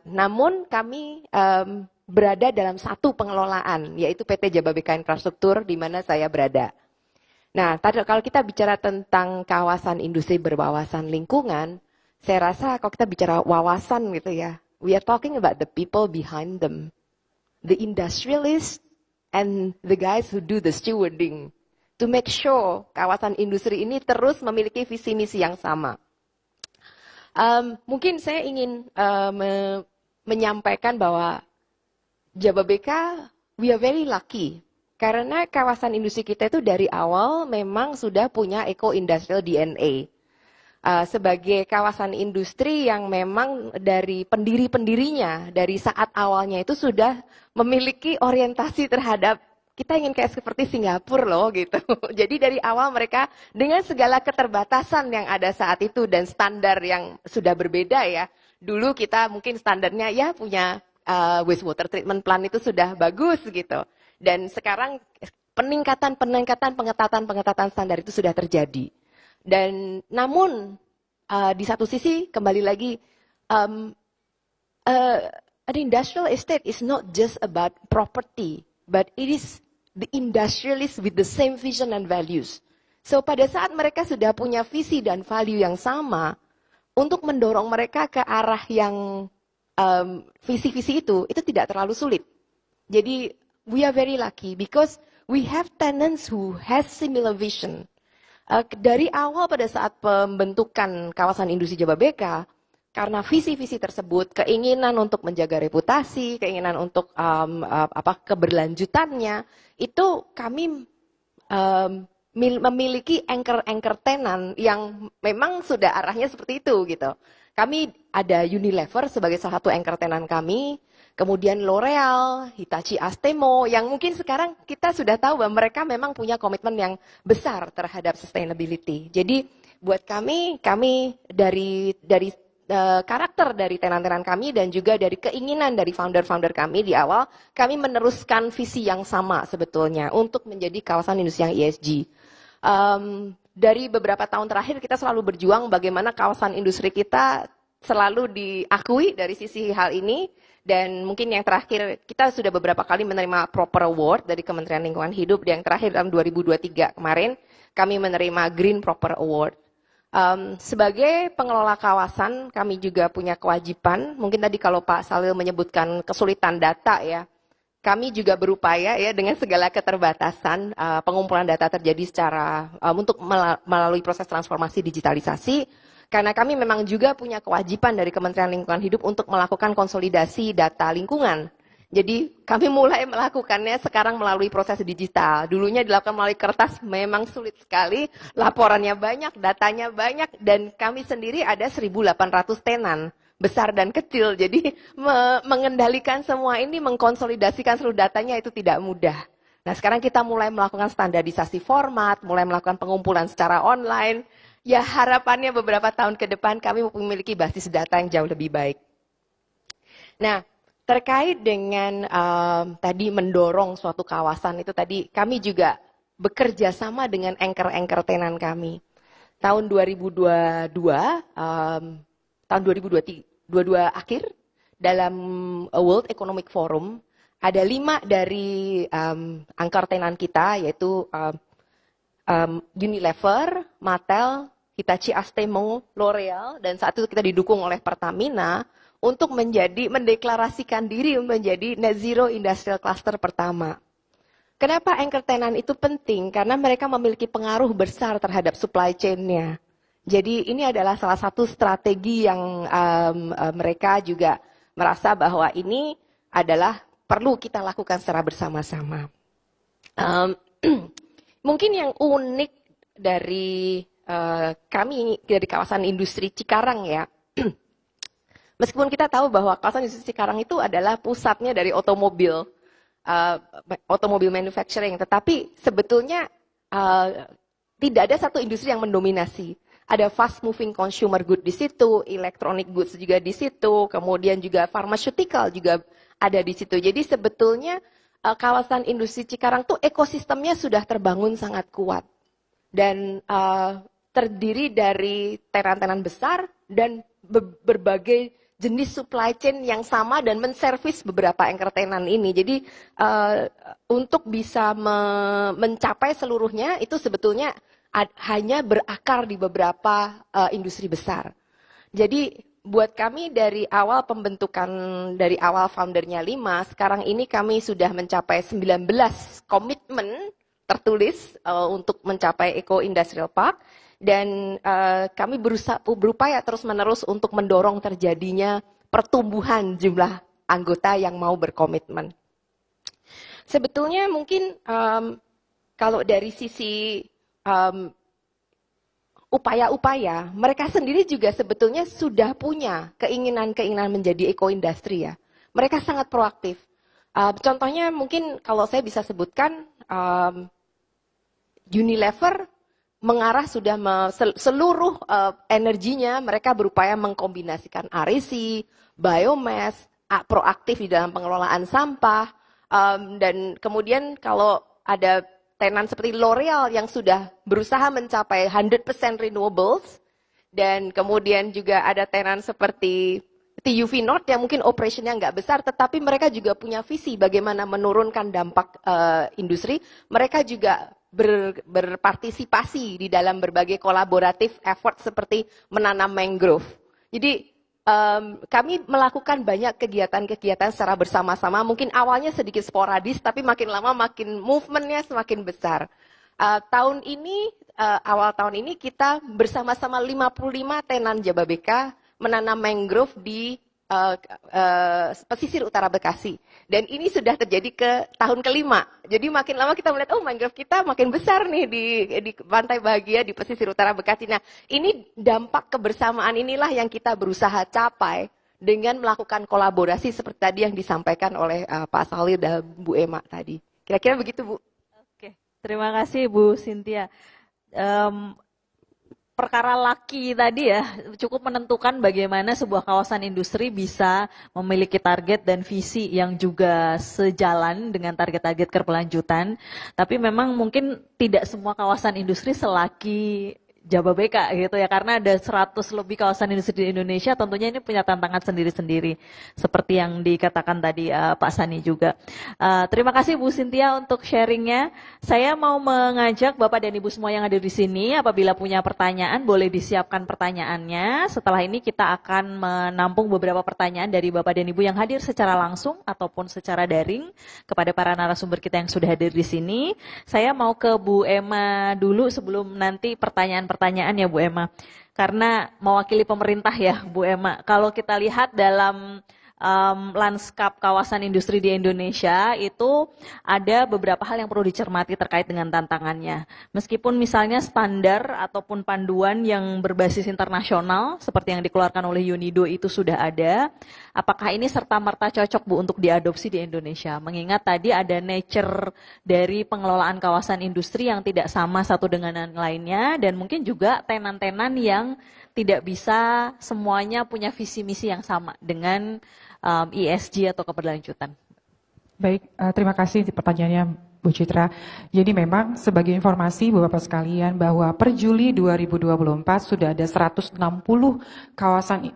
E: Namun kami berada dalam satu pengelolaan, yaitu PT Jababeka Infrastruktur di mana saya berada. Nah, kalau kita bicara tentang kawasan industri berwawasan lingkungan, saya rasa kalau kita bicara wawasan gitu ya, we are talking about the people behind them, the industrialists and the guys who do the stewarding, to make sure kawasan industri ini terus memiliki visi misi yang sama. Mungkin saya ingin menyampaikan bahwa Jababeka, we are very lucky, karena kawasan industri kita itu dari awal memang sudah punya eco-industrial DNA. Sebagai kawasan industri yang memang dari pendiri-pendirinya, dari saat awalnya itu sudah memiliki orientasi terhadap kita ingin kayak seperti Singapura loh gitu. Jadi dari awal mereka dengan segala keterbatasan yang ada saat itu dan standar yang sudah berbeda ya. Dulu kita mungkin standarnya ya punya wastewater treatment plant itu sudah bagus gitu. Dan sekarang peningkatan pengetatan standar itu sudah terjadi. Dan namun di satu sisi kembali lagi an industrial estate is not just about property, but it is the industrialist with the same vision and values. So pada saat mereka sudah punya visi dan value yang sama, untuk mendorong mereka ke arah yang visi-visi itu tidak terlalu sulit. Jadi we are very lucky because we have tenants who has similar vision. Dari awal pada saat pembentukan kawasan industri Jababeka, karena visi-visi tersebut, keinginan untuk menjaga reputasi, keinginan untuk keberlanjutannya, itu kami memiliki anchor tenant yang memang sudah arahnya seperti itu gitu. Kami ada Unilever sebagai salah satu anchor tenant kami, kemudian L'Oreal, Hitachi Astemo, yang mungkin sekarang kita sudah tahu bahwa mereka memang punya komitmen yang besar terhadap sustainability. Jadi buat kami dari karakter dari tenan-tenan kami dan juga dari keinginan dari founder-founder kami di awal, kami meneruskan visi yang sama sebetulnya untuk menjadi kawasan industri yang ESG. Dari beberapa tahun terakhir kita selalu berjuang bagaimana kawasan industri kita selalu diakui dari sisi hal ini. Dan mungkin yang terakhir, kita sudah beberapa kali menerima Proper Award dari Kementerian Lingkungan Hidup. Yang terakhir dalam 2023 kemarin, kami menerima Green Proper Award. Sebagai pengelola kawasan, kami juga punya kewajiban. Mungkin tadi kalau Pak Salil menyebutkan kesulitan data ya, kami juga berupaya ya dengan segala keterbatasan, pengumpulan data terjadi secara untuk melalui proses transformasi digitalisasi. Karena kami memang juga punya kewajiban dari Kementerian Lingkungan Hidup untuk melakukan konsolidasi data lingkungan. Jadi kami mulai melakukannya sekarang melalui proses digital. Dulunya dilakukan melalui kertas, memang sulit sekali. Laporannya banyak, datanya banyak, dan kami sendiri ada 1.800 tenan. besar dan kecil. Jadi mengendalikan semua ini, mengkonsolidasikan seluruh datanya itu tidak mudah. Nah sekarang kita mulai melakukan standarisasi format, mulai melakukan pengumpulan secara online. Ya harapannya beberapa tahun ke depan kami memiliki basis data yang jauh lebih baik. Nah terkait dengan tadi mendorong suatu kawasan itu tadi kami juga bekerja sama dengan anchor-anchor tenan kami. Tahun 2022, tahun 2022 akhir dalam World Economic Forum ada 5 dari anchor tenan kita yaitu Unilever, Mattel, Hitachi Astemo, L'Oreal, dan saat itu kita didukung oleh Pertamina untuk mendeklarasikan diri menjadi Net Zero Industrial Cluster pertama. Kenapa anchor tenan itu penting? Karena mereka memiliki pengaruh besar terhadap supply chain-nya. Jadi ini adalah salah satu strategi yang mereka juga merasa bahwa ini adalah perlu kita lakukan secara bersama-sama. Mungkin yang unik dari kami dari kawasan industri Cikarang ya, meskipun kita tahu bahwa kawasan industri Cikarang itu adalah pusatnya dari otomobil manufacturing, tetapi sebetulnya tidak ada satu industri yang mendominasi. Ada fast moving consumer good di situ, electronic goods juga di situ, kemudian juga pharmaceutical juga ada di situ. Jadi sebetulnya kawasan industri Cikarang tuh ekosistemnya sudah terbangun sangat kuat dan terdiri dari tenan-tenan besar dan berbagai jenis supply chain yang sama dan menservis beberapa anchor tenan ini. Jadi untuk bisa mencapai seluruhnya itu sebetulnya hanya berakar di beberapa industri besar. Jadi buat kami dari awal pembentukan, dari awal foundernya 5, sekarang ini kami sudah mencapai 19 komitmen tertulis untuk mencapai Eco Industrial Park. Dan kami berupaya terus-menerus untuk mendorong terjadinya pertumbuhan jumlah anggota yang mau berkomitmen. Sebetulnya mungkin kalau dari sisi upaya-upaya, mereka sendiri juga sebetulnya sudah punya keinginan-keinginan menjadi eco-industri ya. Mereka sangat proaktif. Contohnya mungkin kalau saya bisa sebutkan, Unilever mengarah sudah seluruh energinya, mereka berupaya mengkombinasikan REC, biomass, proaktif di dalam pengelolaan sampah, dan kemudian kalau ada tenan seperti L'Oreal yang sudah berusaha mencapai 100% renewables, dan kemudian juga ada tenan seperti TUV North yang mungkin operationnya nggak besar, tetapi mereka juga punya visi bagaimana menurunkan dampak industri. Mereka juga berpartisipasi di dalam berbagai kolaboratif effort seperti menanam mangrove. Jadi kami melakukan banyak kegiatan-kegiatan secara bersama-sama, mungkin awalnya sedikit sporadis, tapi makin lama makin movementnya semakin besar. Awal tahun ini kita bersama-sama 55 tenan Jababeka menanam mangrove di pesisir utara Bekasi. Dan ini sudah terjadi ke tahun kelima. Jadi makin lama kita melihat, oh mangrove kita makin besar nih di Pantai Bahagia, di pesisir utara Bekasi. Nah ini dampak kebersamaan inilah yang kita berusaha capai dengan melakukan kolaborasi seperti tadi yang disampaikan oleh Pak Salih dan Bu Emma tadi. Kira-kira begitu Bu.
A: Oke, terima kasih Bu Cynthia. Perkara laki tadi ya cukup menentukan bagaimana sebuah kawasan industri bisa memiliki target dan visi yang juga sejalan dengan target-target keberlanjutan. Tapi memang mungkin tidak semua kawasan industri selaki Jababeka gitu ya, karena ada 100 lebih kawasan industri di Indonesia, tentunya ini punya tantangan sendiri-sendiri seperti yang dikatakan tadi Pak Sani juga. Terima kasih Bu Cynthia untuk sharingnya. Saya mau mengajak Bapak dan Ibu semua yang ada di sini, apabila punya pertanyaan boleh disiapkan pertanyaannya. Setelah ini kita akan menampung beberapa pertanyaan dari Bapak dan Ibu yang hadir secara langsung ataupun secara daring kepada para narasumber kita yang sudah hadir di sini. Saya mau ke Bu Emma dulu sebelum nanti pertanyaan ya Bu Emma, karena mewakili pemerintah ya Bu Emma. Kalau kita lihat dalam lanskap kawasan industri di Indonesia itu ada beberapa hal yang perlu dicermati terkait dengan tantangannya. Meskipun misalnya standar ataupun panduan yang berbasis internasional seperti yang dikeluarkan oleh UNIDO itu sudah ada, apakah ini serta-merta cocok Bu untuk diadopsi di Indonesia? Mengingat tadi ada nature dari pengelolaan kawasan industri yang tidak sama satu dengan yang lainnya, dan mungkin juga tenan-tenan yang tidak bisa semuanya punya visi misi yang sama dengan ESG atau keberlanjutan.
B: Baik, terima kasih pertanyaannya Bu Citra. Jadi memang sebagai informasi Bapak sekalian bahwa per Juli 2024 sudah ada 160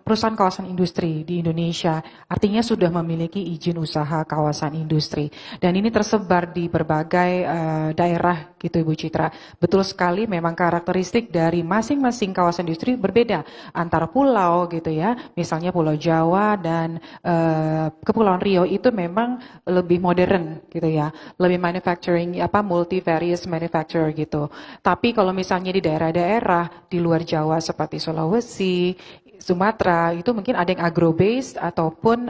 B: perusahaan kawasan industri di Indonesia. Artinya sudah memiliki izin usaha kawasan industri. Dan ini tersebar di berbagai daerah gitu Ibu Citra. Betul sekali memang karakteristik dari masing-masing kawasan industri berbeda antara pulau gitu ya. Misalnya Pulau Jawa dan Kepulauan Riau itu memang lebih modern gitu ya. Lebih manufacturing multivarious manufacturer gitu. Tapi kalau misalnya di daerah-daerah di luar Jawa seperti Sulawesi, Sumatera itu mungkin ada yang agro-based ataupun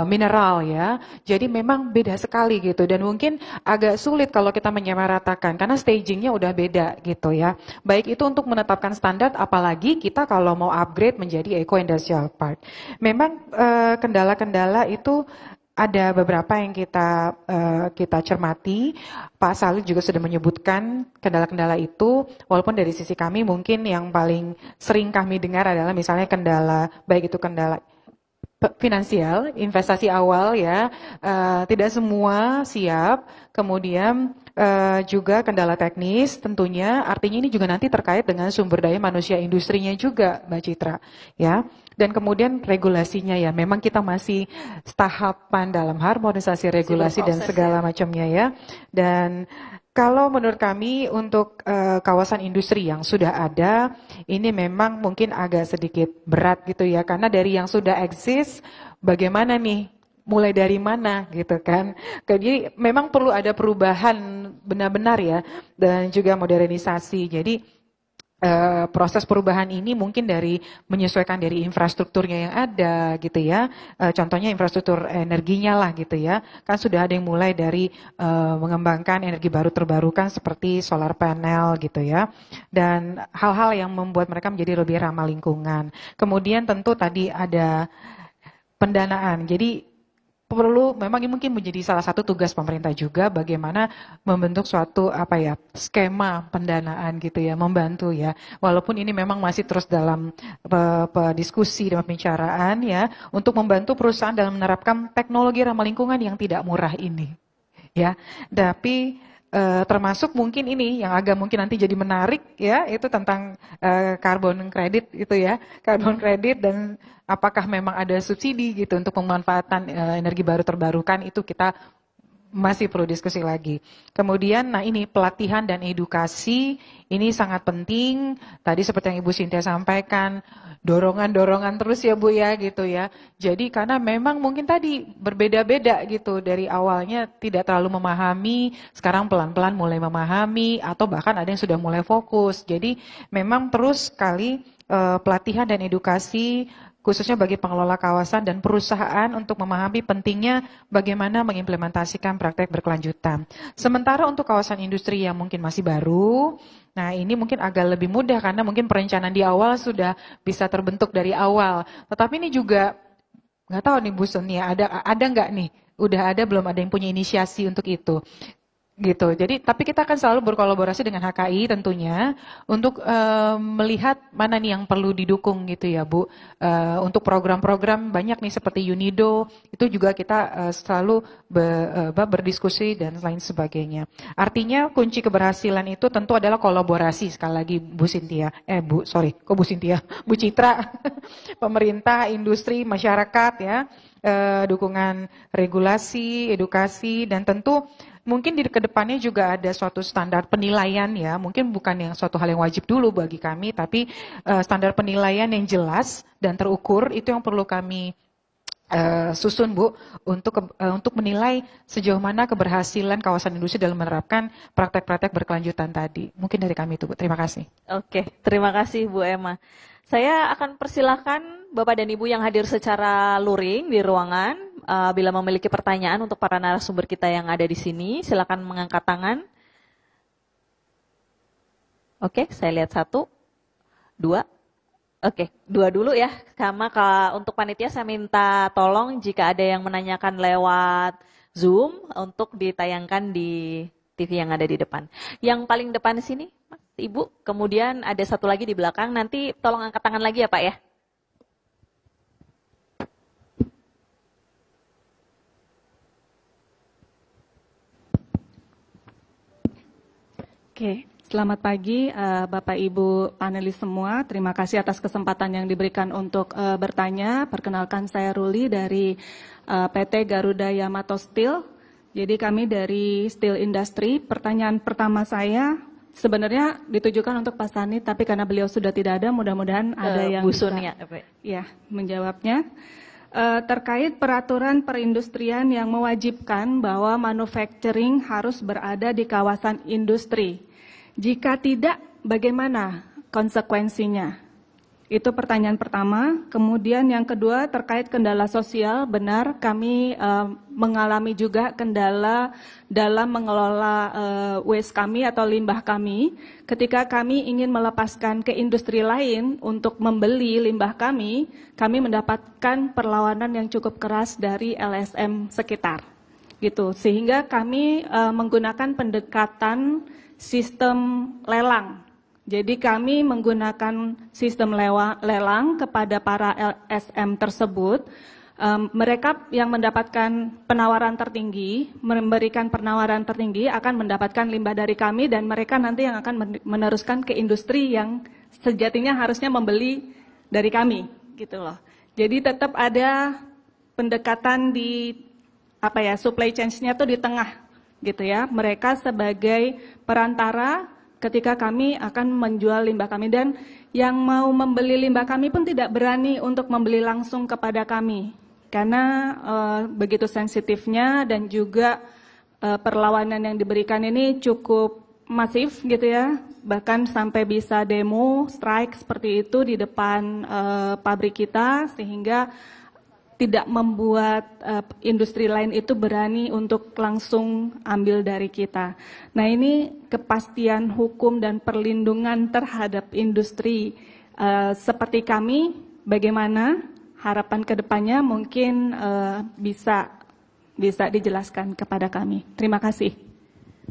B: mineral ya. Jadi memang beda sekali gitu dan mungkin agak sulit kalau kita menyamaratakan karena stagingnya udah beda gitu ya. Baik itu untuk menetapkan standar apalagi kita kalau mau upgrade menjadi eco-industrial park. Memang kendala-kendala itu ada beberapa yang kita cermati. Pak Salih juga sudah menyebutkan kendala-kendala itu, walaupun dari sisi kami mungkin yang paling sering kami dengar adalah misalnya kendala, baik itu kendala finansial, investasi awal ya, tidak semua siap, kemudian juga kendala teknis tentunya, artinya ini juga nanti terkait dengan sumber daya manusia industrinya juga Mbak Citra ya. Dan kemudian regulasinya ya, memang kita masih tahapan dalam harmonisasi regulasi dan segala macamnya ya. Dan kalau menurut kami untuk kawasan industri yang sudah ada, ini memang mungkin agak sedikit berat gitu ya, karena dari yang sudah eksis, bagaimana nih, mulai dari mana gitu kan. Jadi memang perlu ada perubahan benar-benar ya, dan juga modernisasi. Jadi proses perubahan ini mungkin dari menyesuaikan dari infrastrukturnya yang ada gitu ya. Contohnya infrastruktur energinya lah gitu ya. Kan sudah ada yang mulai dari mengembangkan energi baru terbarukan seperti solar panel gitu ya. Dan hal-hal yang membuat mereka menjadi lebih ramah lingkungan. Kemudian tentu tadi ada pendanaan. Jadi perlu memang mungkin menjadi salah satu tugas pemerintah juga bagaimana membentuk suatu skema pendanaan gitu ya, membantu ya. Walaupun ini memang masih terus dalam diskusi dan pembicaraan ya, untuk membantu perusahaan dalam menerapkan teknologi ramah lingkungan yang tidak murah ini. Ya, tapi termasuk mungkin ini yang agak mungkin nanti jadi menarik ya, itu tentang carbon credit itu ya, carbon credit dan apakah memang ada subsidi gitu untuk pemanfaatan energi baru terbarukan, itu kita masih perlu diskusi lagi. Kemudian, nah ini pelatihan dan edukasi, ini sangat penting. Tadi seperti yang Ibu Cynthia sampaikan, dorongan-dorongan terus ya Bu ya gitu ya. Jadi karena memang mungkin tadi berbeda-beda gitu. Dari awalnya tidak terlalu memahami, sekarang pelan-pelan mulai memahami, atau bahkan ada yang sudah mulai fokus. Jadi memang terus sekali pelatihan dan edukasi, khususnya bagi pengelola kawasan dan perusahaan untuk memahami pentingnya bagaimana mengimplementasikan praktek berkelanjutan. Sementara untuk kawasan industri yang mungkin masih baru, nah ini mungkin agak lebih mudah karena mungkin perencanaan di awal sudah bisa terbentuk dari awal. Tetapi ini juga nggak tahu nih Bu Sonia, ada nggak nih? Udah ada belum ada yang punya inisiasi untuk itu? Gitu. Jadi tapi kita akan selalu berkolaborasi dengan HKI tentunya untuk melihat mana nih yang perlu didukung gitu ya Bu. Untuk program-program banyak nih seperti UNIDO itu juga kita selalu berdiskusi dan lain sebagainya. Artinya kunci keberhasilan itu tentu adalah kolaborasi, sekali lagi Bu Cynthia, Bu Citra, pemerintah, industri, masyarakat ya, dukungan regulasi, edukasi, dan tentu mungkin di kedepannya juga ada suatu standar penilaian ya, mungkin bukan yang suatu hal yang wajib dulu bagi kami, tapi standar penilaian yang jelas dan terukur itu yang perlu kami susun Bu, untuk menilai sejauh mana keberhasilan kawasan industri dalam menerapkan praktek-praktek berkelanjutan tadi. Mungkin dari kami itu Bu, terima kasih.
A: Oke, terima kasih Bu Emma. Saya akan persilahkan Bapak dan Ibu yang hadir secara luring di ruangan, bila memiliki pertanyaan untuk para narasumber kita yang ada di sini, silakan mengangkat tangan. Oke, saya lihat 1, 2. Oke, 2 dulu ya. Sama untuk panitia saya minta tolong jika ada yang menanyakan lewat Zoom untuk ditayangkan di TV yang ada di depan. Yang paling depan sini, Mas, Ibu. Kemudian ada satu lagi di belakang. Nanti tolong angkat tangan lagi ya Pak ya.
F: Oke, selamat pagi Bapak Ibu panelis semua. Terima kasih atas kesempatan yang diberikan untuk bertanya. Perkenalkan saya Ruli dari PT Garuda Yamato Steel. Jadi kami dari Steel Industry. Pertanyaan pertama saya sebenarnya ditujukan untuk Pak Sani, tapi karena beliau sudah tidak ada, mudah-mudahan ada yang
A: Bu
F: bisa
A: Sunia,
F: ya menjawabnya. Terkait peraturan perindustrian yang mewajibkan bahwa manufacturing harus berada di kawasan industri. Jika tidak, bagaimana konsekuensinya? Itu pertanyaan pertama. Kemudian yang kedua terkait kendala sosial, benar kami mengalami juga kendala dalam mengelola waste kami atau limbah kami. Ketika kami ingin melepaskan ke industri lain untuk membeli limbah kami mendapatkan perlawanan yang cukup keras dari LSM sekitar. Gitu. Sehingga kami menggunakan pendekatan sistem lelang. Jadi kami menggunakan sistem lelang kepada para LSM tersebut. Mereka yang mendapatkan penawaran tertinggi, memberikan penawaran tertinggi akan mendapatkan limbah dari kami dan mereka nanti yang akan meneruskan ke industri yang sejatinya harusnya membeli dari kami, gitu loh. Jadi tetap ada pendekatan di supply chain-nya tuh di tengah, gitu ya. Mereka sebagai perantara ketika kami akan menjual limbah kami dan yang mau membeli limbah kami pun tidak berani untuk membeli langsung kepada kami karena begitu sensitifnya dan juga perlawanan yang diberikan ini cukup masif gitu ya, bahkan sampai bisa demo, strike seperti itu di depan pabrik kita sehingga tidak membuat industri lain itu berani untuk langsung ambil dari kita. Nah ini kepastian hukum dan perlindungan terhadap industri seperti kami, bagaimana harapan kedepannya mungkin bisa dijelaskan kepada kami. Terima kasih.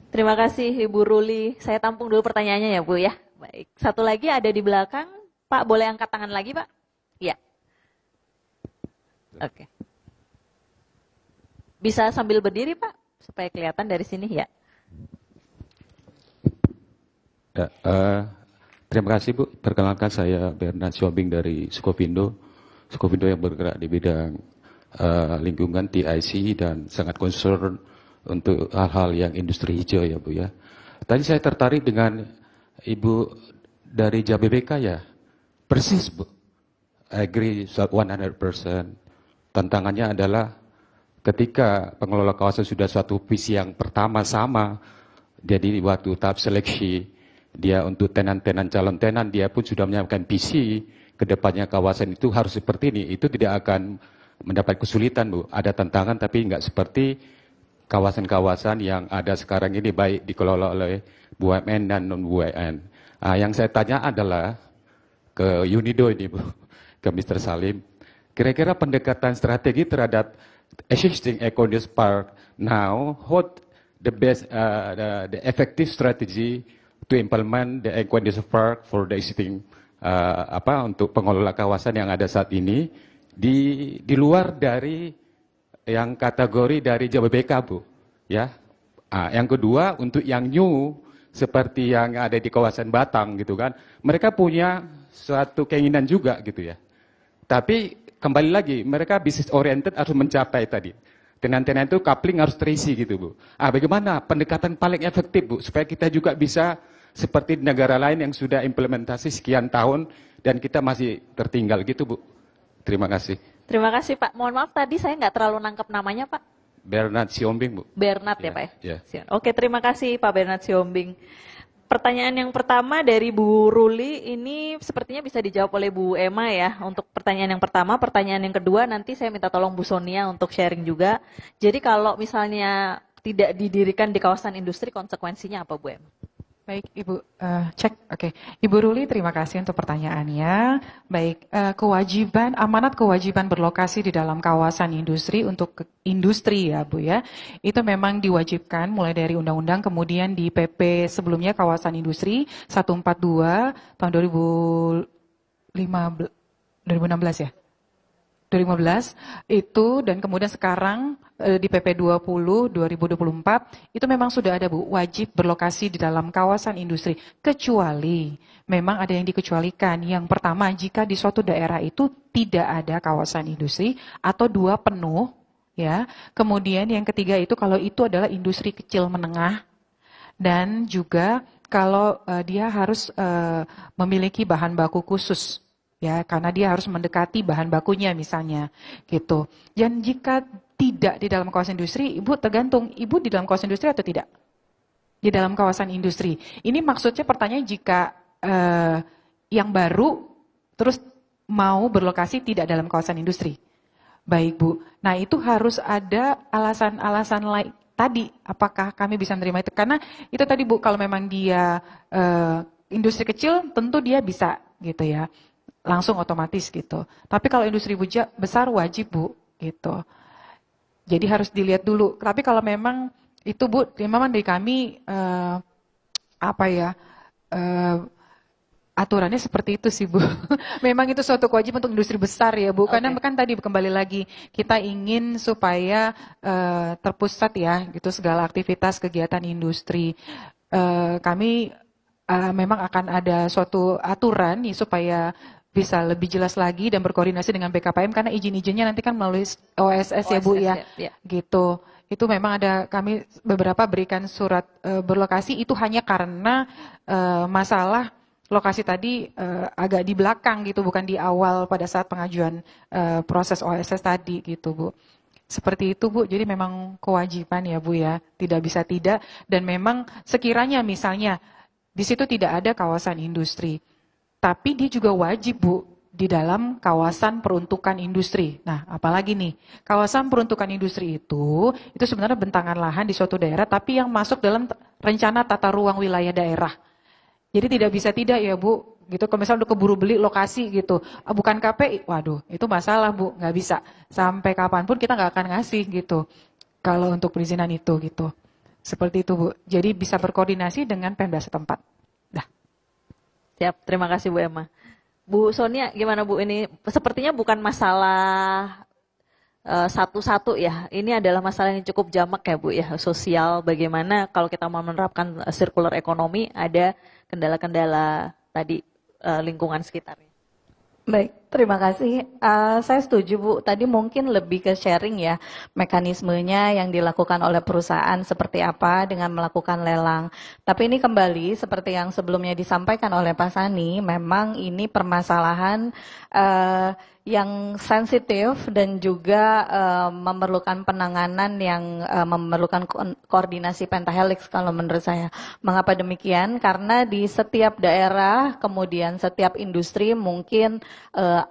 A: Terima kasih Ibu Ruli. Saya tampung dulu pertanyaannya ya Bu ya. Baik, satu lagi ada di belakang. Pak boleh angkat tangan lagi Pak? Iya. Oke. Bisa sambil berdiri Pak, supaya kelihatan dari sini ya.
G: Ya, terima kasih Bu. Perkenalkan saya Bernard Siombing dari Sukovindo. Sukovindo yang bergerak di bidang lingkungan TIC dan sangat concern untuk hal-hal yang industri hijau ya Bu ya. Tadi saya tertarik dengan Ibu dari JABBK ya. Persis Bu. I agree 100%. Tantangannya adalah ketika pengelola kawasan sudah suatu visi yang pertama sama, jadi waktu tahap seleksi, dia untuk tenan-tenan calon tenan, dia pun sudah menyiapkan visi, kedepannya kawasan itu harus seperti ini, itu tidak akan mendapat kesulitan Bu. Ada tantangan tapi nggak seperti kawasan-kawasan yang ada sekarang ini baik dikelola oleh BUMN dan non-BUMN. Yang saya tanya adalah ke Unido ini Bu, ke Mr. Salim. Kira-kira pendekatan strategi terhadap existing eco-industry park now, what the best, the effective strategy to implement the eco-industry park for the existing untuk pengelola kawasan yang ada saat ini di luar dari yang kategori dari JABBK Bu, ya. Yang kedua untuk yang new seperti yang ada di kawasan Batang gitu kan, mereka punya suatu keinginan juga gitu ya. Tapi kembali lagi, mereka bisnis oriented harus mencapai tadi. Tenan-tenan itu coupling harus terisi gitu Bu. Bagaimana pendekatan paling efektif Bu, supaya kita juga bisa seperti di negara lain yang sudah implementasi sekian tahun dan kita masih tertinggal gitu Bu. Terima kasih.
A: Terima kasih Pak. Mohon maaf tadi saya nggak terlalu nangkep namanya Pak.
G: Bernard Siombing Bu.
A: Bernard ya Pak ya?
G: Yeah.
A: Oke, terima kasih Pak Bernard Siombing. pertanyaan yang pertama dari Bu Ruli ini sepertinya bisa dijawab oleh Bu Emma ya. Untuk pertanyaan yang pertama, pertanyaan yang kedua nanti saya minta tolong Bu Sonia untuk sharing juga. Jadi kalau misalnya tidak didirikan di kawasan industri, konsekuensinya apa Bu Emma?
B: Baik, Ibu, cek. Oke. Ibu Ruli, terima kasih untuk pertanyaannya. Baik, amanat kewajiban berlokasi di dalam kawasan industri untuk industri ya Bu ya, itu memang diwajibkan mulai dari undang-undang, kemudian di PP sebelumnya kawasan industri 142 tahun 2016 ya? 2015 itu, dan kemudian sekarang di PP 20 2024 itu memang sudah ada Bu, wajib berlokasi di dalam kawasan industri, kecuali memang ada yang dikecualikan. Yang pertama, jika di suatu daerah itu tidak ada kawasan industri atau 2 penuh ya. Kemudian yang ketiga itu kalau itu adalah industri kecil menengah, dan juga kalau dia harus memiliki bahan baku khusus. Ya, karena dia harus mendekati bahan bakunya misalnya, gitu. Dan jika tidak di dalam kawasan industri, Ibu tergantung, Ibu di dalam kawasan industri atau tidak? Di dalam kawasan industri. Ini maksudnya pertanyaan jika yang baru terus mau berlokasi tidak dalam kawasan industri. Baik Bu, nah itu harus ada alasan-alasan lain. Tadi, apakah kami bisa menerima itu? Karena itu tadi Bu, kalau memang dia industri kecil, tentu dia bisa gitu ya. Langsung otomatis gitu. Tapi kalau industri besar wajib Bu, gitu. Jadi harus dilihat dulu. Tapi kalau memang itu Bu, memang dari kami aturannya seperti itu sih Bu. Memang itu suatu kewajiban untuk industri besar ya Bu. Karena kan tadi kembali lagi kita ingin supaya terpusat ya gitu segala aktivitas kegiatan industri. Kami memang akan ada suatu aturan nih supaya bisa lebih jelas lagi dan berkoordinasi dengan BKPM, karena izin-izinnya nanti kan melalui OSS ya Bu ya, gitu. Itu memang ada, kami beberapa berikan surat berlokasi itu hanya karena masalah lokasi tadi agak di belakang gitu, bukan di awal pada saat pengajuan proses OSS tadi gitu Bu. Seperti itu Bu, jadi memang kewajiban ya Bu ya, tidak bisa tidak. Dan memang sekiranya misalnya di situ tidak ada kawasan industri, tapi dia juga wajib Bu di dalam kawasan peruntukan industri. Nah, apalagi nih, kawasan peruntukan industri itu sebenarnya bentangan lahan di suatu daerah, tapi yang masuk dalam rencana tata ruang wilayah daerah. Jadi tidak bisa tidak ya Bu, gitu. Kalau misalnya udah keburu beli lokasi gitu, bukan KPI, waduh, itu masalah Bu, nggak bisa. Sampai kapanpun kita nggak akan ngasih gitu. Kalau untuk perizinan itu gitu, seperti itu Bu. Jadi bisa berkoordinasi dengan Pemda setempat.
A: Siap, terima kasih Bu Emma. Bu Sonia, gimana Bu? Ini sepertinya bukan masalah satu-satu ya. Ini adalah masalah yang cukup jamak ya Bu ya, sosial. Bagaimana kalau kita mau menerapkan circular ekonomi, ada kendala-kendala tadi lingkungan sekitarnya.
H: Baik, terima kasih. Saya setuju Bu, tadi mungkin lebih ke sharing ya, mekanismenya yang dilakukan oleh perusahaan seperti apa dengan melakukan lelang. Tapi ini kembali seperti yang sebelumnya disampaikan oleh Pak Sani, memang ini permasalahan yang sensitif dan juga memerlukan penanganan yang memerlukan koordinasi pentahelix kalau menurut saya. Mengapa demikian? Karena di setiap daerah, kemudian setiap industri mungkin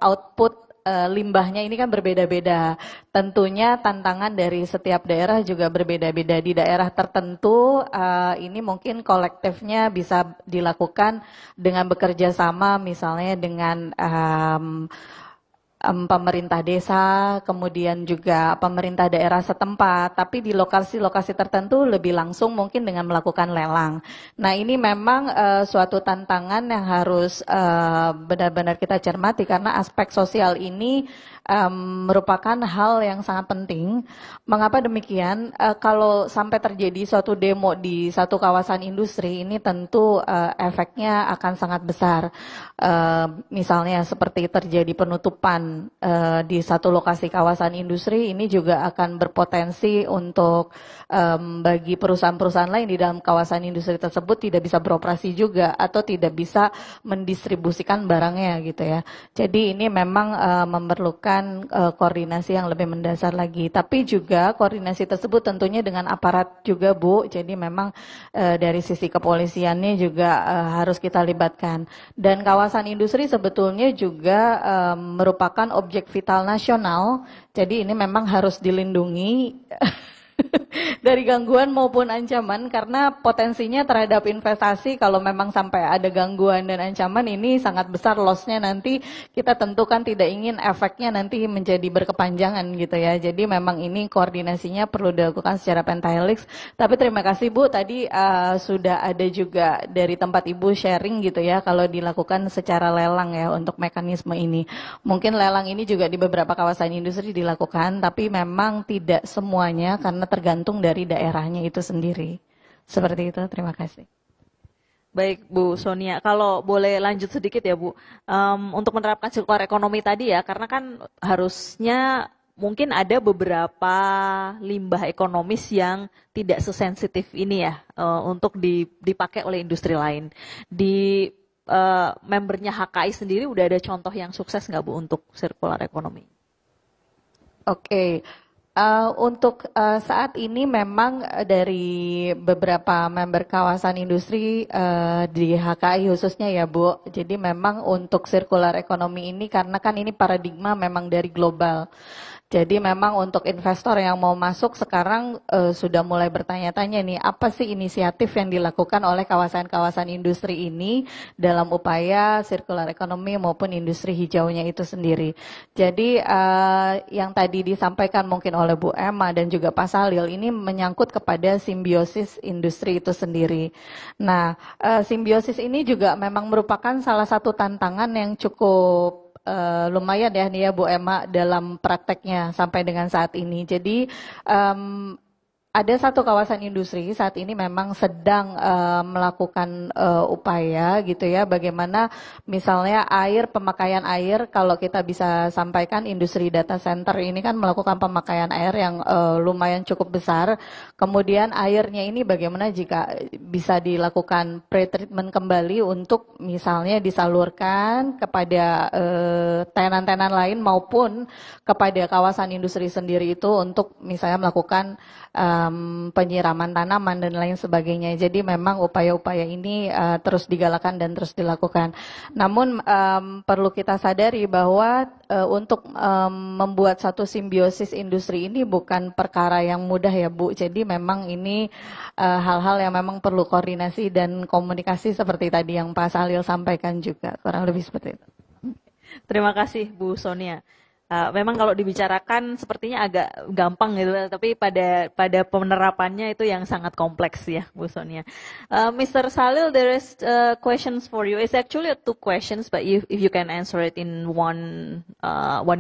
H: output limbahnya ini kan berbeda-beda. Tentunya tantangan dari setiap daerah juga berbeda-beda. Di daerah tertentu ini mungkin kolektifnya bisa dilakukan dengan bekerja sama, misalnya dengan pemerintah desa, kemudian juga pemerintah daerah setempat, tapi di lokasi-lokasi tertentu lebih langsung mungkin dengan melakukan lelang. Nah ini memang suatu tantangan yang harus benar-benar kita cermati, karena aspek sosial ini merupakan hal yang sangat penting. Mengapa demikian? Kalau sampai terjadi suatu demo di satu kawasan industri, ini tentu efeknya akan sangat besar. Misalnya seperti terjadi penutupan di satu lokasi kawasan industri, ini juga akan berpotensi untuk bagi perusahaan-perusahaan lain di dalam kawasan industri tersebut tidak bisa beroperasi juga atau tidak bisa mendistribusikan barangnya gitu ya. Jadi ini memang memerlukan diperlukan koordinasi yang lebih mendasar lagi. Tapi juga koordinasi tersebut tentunya dengan aparat juga, Bu. Jadi memang dari sisi kepolisiannya juga harus kita libatkan. Dan kawasan industri sebetulnya juga merupakan objek vital nasional. Jadi ini memang harus dilindungi dari gangguan maupun ancaman, karena potensinya terhadap investasi kalau memang sampai ada gangguan dan ancaman ini sangat besar loss-nya, nanti kita tentukan tidak ingin efeknya nanti menjadi berkepanjangan gitu ya. Jadi memang ini koordinasinya perlu dilakukan secara pentahelix. Tapi terima kasih Bu, tadi sudah ada juga dari tempat Ibu sharing gitu ya, kalau dilakukan secara lelang ya untuk mekanisme ini. Mungkin lelang ini juga di beberapa kawasan industri dilakukan, tapi memang tidak semuanya karena tergantung dari daerahnya itu sendiri. Seperti itu, terima kasih.
A: Baik Bu Sonia, kalau boleh lanjut sedikit ya Bu, untuk menerapkan sirkular ekonomi tadi ya, karena kan harusnya mungkin ada beberapa limbah ekonomis yang tidak sesensitif ini ya, untuk dipakai oleh industri lain. Di membernya HKI sendiri udah ada contoh yang sukses nggak Bu untuk sirkular ekonomi?
H: Oke. Untuk saat ini memang dari beberapa member kawasan industri di HKI khususnya ya Bu, jadi memang untuk sirkular ekonomi ini karena kan ini paradigma memang dari global. Jadi memang untuk investor yang mau masuk sekarang sudah mulai bertanya-tanya nih, apa sih inisiatif yang dilakukan oleh kawasan-kawasan industri ini dalam upaya sirkular ekonomi maupun industri hijaunya itu sendiri. Jadi yang tadi disampaikan mungkin oleh Bu Emma dan juga Pak Salil ini menyangkut kepada simbiosis industri itu sendiri. Nah, simbiosis ini juga memang merupakan salah satu tantangan yang cukup lumayan ya nih ya Bu Emma dalam prakteknya sampai dengan saat ini. Jadi ada satu kawasan industri saat ini memang sedang melakukan upaya gitu ya, bagaimana misalnya pemakaian air, kalau kita bisa sampaikan industri data center ini kan melakukan pemakaian air yang lumayan cukup besar. Kemudian airnya ini bagaimana jika bisa dilakukan pre-treatment kembali untuk misalnya disalurkan kepada tenan-tenan lain maupun kepada kawasan industri sendiri itu untuk misalnya melakukan penyiraman tanaman dan lain sebagainya. Jadi memang upaya-upaya ini terus digalakan dan terus dilakukan. Namun perlu kita sadari bahwa untuk membuat satu simbiosis industri ini bukan perkara yang mudah ya Bu. Jadi memang ini hal-hal yang memang perlu koordinasi dan komunikasi seperti tadi yang Pak Salil sampaikan juga. Kurang lebih seperti itu.
A: Terima kasih Bu Sonia. Memang kalau dibicarakan sepertinya agak gampang gitu, tapi pada penerapannya itu yang sangat kompleks ya, Bu Sonia. Mr. Salil, there is questions for you. It's actually 2 questions, but if you can answer it in one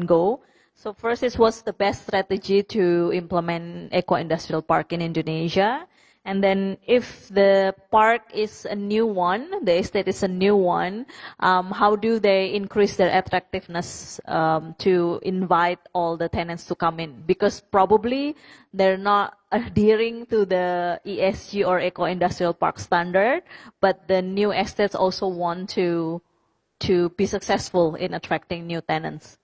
A: go. So first is, what's the best strategy to implement eco-industrial park in Indonesia? And then if the park is a new one, the estate is a new one, how do they increase their attractiveness to invite all the tenants to come in? Because probably they're not adhering to the ESG or eco-industrial park standard, but the new estates also want to be successful in attracting new tenants.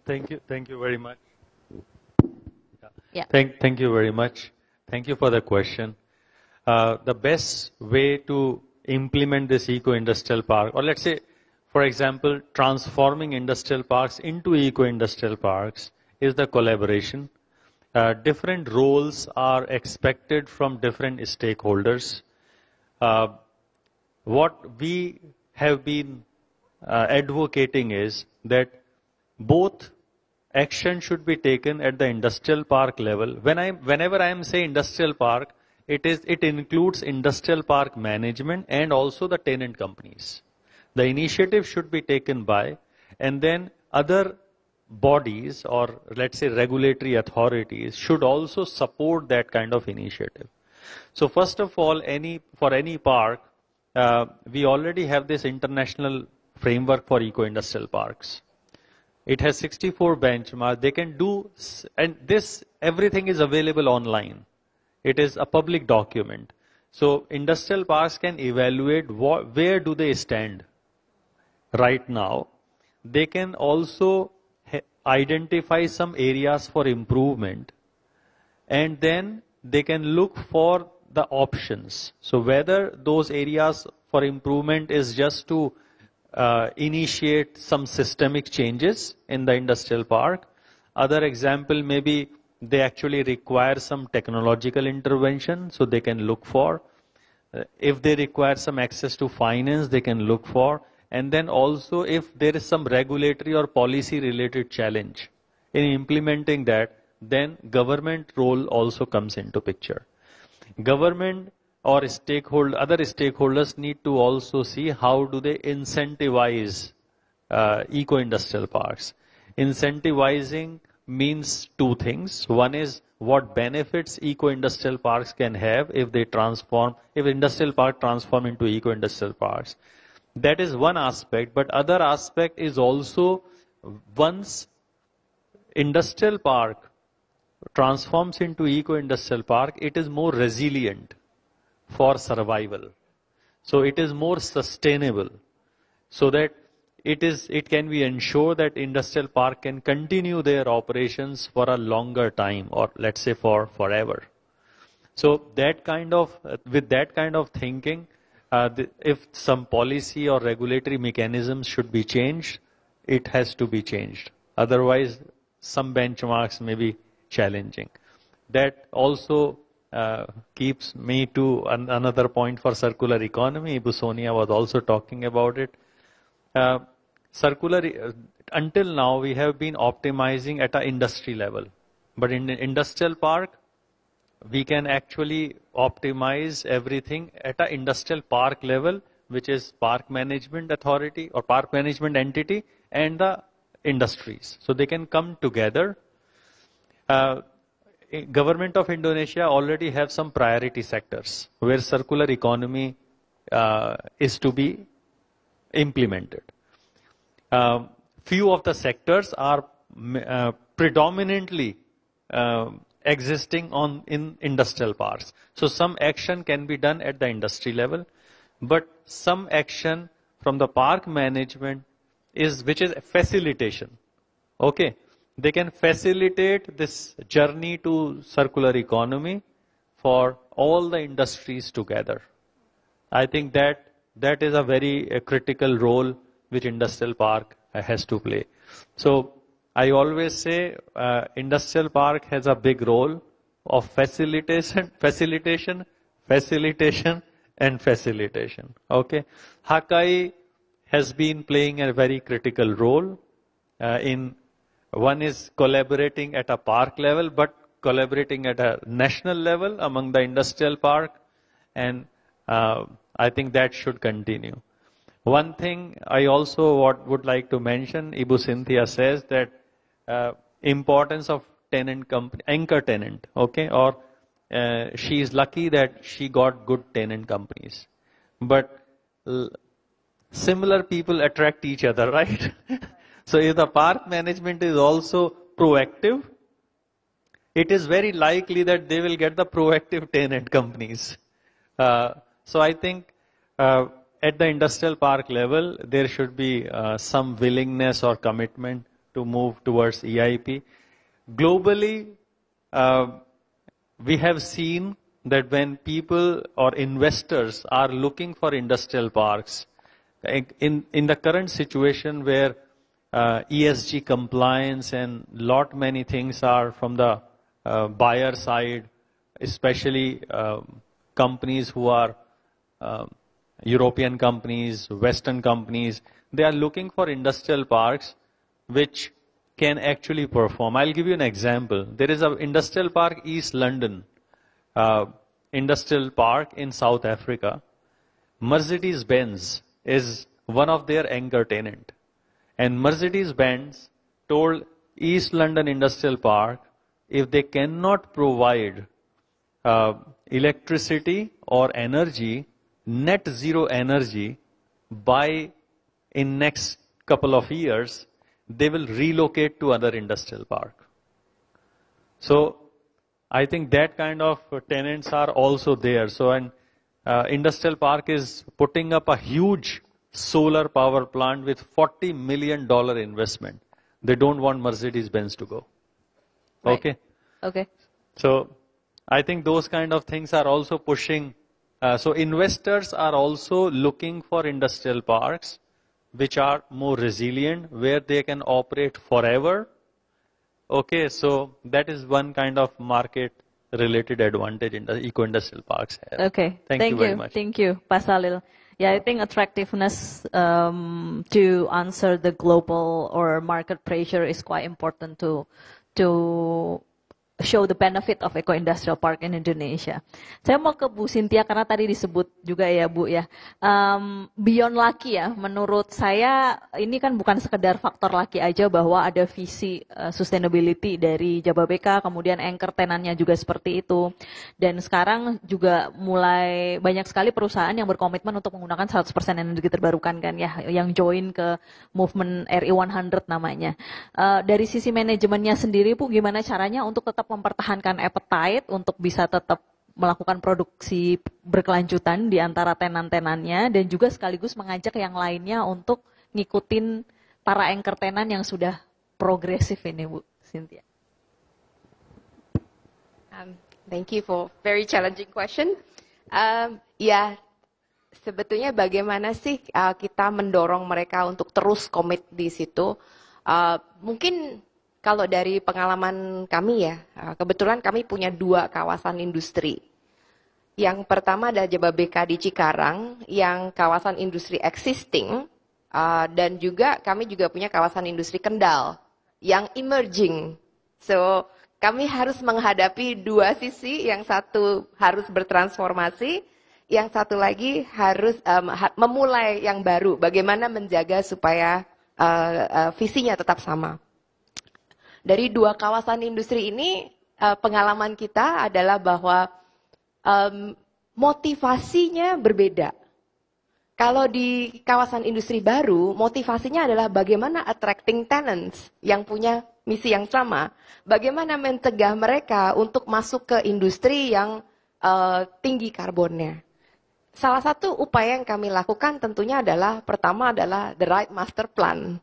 D: Thank you very much.
A: Yeah.
D: Thank you very much. Thank you for the question. The best way to implement this eco-industrial park, or let's say, for example, transforming industrial parks into eco-industrial parks, is the collaboration. Different roles are expected from different stakeholders. What we have been advocating is that both action should be taken at the industrial park level. Whenever I am saying industrial park, it includes industrial park management and also the tenant companies. The initiative should be taken by, and then other bodies or let's say regulatory authorities should also support that kind of initiative. So first of all, for any park, we already have this international framework for eco-industrial parks. It has 64 benchmarks. They can do, and everything is available online. It is a public document. So industrial parks can evaluate where do they stand right now. They can also identify some areas for improvement, and then they can look for the options. So whether those areas for improvement is just to initiate some systemic changes in the industrial park. Other example, maybe they actually require some technological intervention, so they can look for. If they require some access to finance, they can look for. And then also if there is some regulatory or policy related challenge in implementing that, then government role also comes into picture. Government or other stakeholders need to also see how do they incentivize eco-industrial parks. Incentivizing means two things. One is what benefits eco-industrial parks can have if industrial park transform into eco-industrial parks. That is one aspect, but other aspect is also once industrial park transforms into eco-industrial park, it is more resilient for survival. So it is more sustainable, so that it can be ensured that industrial park can continue their operations for a longer time, or let's say for forever. So with that kind of thinking, if some policy or regulatory mechanisms should be changed, it has to be changed. Otherwise, some benchmarks may be challenging. That also keeps me to another point for circular economy. Ibu Sonia was also talking about it. Until now, we have been optimizing at an industry level. But in the industrial park, we can actually optimize everything at an industrial park level, which is park management authority or park management entity and the industries. So they can come together. Government of Indonesia already have some priority sectors where circular economy is to be implemented. Few of the sectors are predominantly existing in industrial parks. So some action can be done at the industry level, but some action from the park management which is facilitation. Okay, they can facilitate this journey to circular economy for all the industries together. I think that is a very critical role which industrial park has to play. So I always say industrial park has a big role of facilitation, and facilitation. Okay, Hakai has been playing a very critical role one is collaborating at a park level, but collaborating at a national level among the industrial park, and I think that should continue. One thing I also would like to mention, Ibu Cynthia says that importance of anchor tenant, okay, or she is lucky that she got good tenant companies. But similar people attract each other, right? So if the park management is also proactive, it is very likely that they will get the proactive tenant companies. So I think at the industrial park level, there should be some willingness or commitment to move towards EIP. Globally, we have seen that when people or investors are looking for industrial parks, in the current situation where ESG compliance and many things are from the buyer side, especially companies who are European companies, Western companies, they are looking for industrial parks which can actually perform. I'll give you an example. There is an industrial park, East London Industrial Park in South Africa. Mercedes-Benz is one of their anchor tenant. And Mercedes-Benz told East London Industrial Park, if they cannot provide electricity or energy, net zero energy, in next couple of years, they will relocate to other industrial park. So I think that kind of tenants are also there. So an industrial park is putting up a huge solar power plant with $40 million investment. They don't want Mercedes-Benz to go.
A: Right.
D: Okay.
A: Okay.
D: So I think those kind of things are also pushing. So investors are also looking for industrial parks which are more resilient, where they can operate forever. Okay, so that is one kind of market-related advantage in the eco-industrial parks here.
A: Okay,
D: Thank you very much.
A: Thank you, Pak Salil. Yeah, I think attractiveness to answer the global or market pressure is quite important to show the benefit of eco-industrial park in Indonesia. Saya mau ke Bu Cynthia karena tadi disebut juga ya Bu ya, beyond laki ya, menurut saya ini kan bukan sekedar faktor laki aja bahwa ada visi sustainability dari Jababeka, kemudian anchor tenannya juga seperti itu. Dan sekarang juga mulai banyak sekali perusahaan yang berkomitmen untuk menggunakan 100% energi terbarukan kan ya, yang join ke movement RE100 namanya. Dari sisi manajemennya sendiri Bu, gimana caranya untuk tetap mempertahankan appetite untuk bisa tetap melakukan produksi berkelanjutan di antara tenan-tenannya dan juga sekaligus mengajak yang lainnya untuk ngikutin para anchor tenan yang sudah progresif ini Bu Cynthia.
E: Thank you for very challenging question. Ya, sebetulnya bagaimana sih kita mendorong mereka untuk terus komit di situ? Mungkin kalau dari pengalaman kami ya, kebetulan kami punya 2 kawasan industri. Yang pertama adalah Jababeka di Cikarang, yang kawasan industri existing, dan juga kami juga punya kawasan industri Kendal, yang emerging. So, kami harus menghadapi 2 sisi, yang satu harus bertransformasi, yang satu lagi harus memulai yang baru, bagaimana menjaga supaya visinya tetap sama. Dari 2 kawasan industri ini, pengalaman kita adalah bahwa motivasinya berbeda. Kalau di kawasan industri baru, motivasinya adalah bagaimana attracting tenants yang punya misi yang sama. Bagaimana mencegah mereka untuk masuk ke industri yang tinggi karbonnya. Salah satu upaya yang kami lakukan tentunya adalah, pertama adalah the right master plan.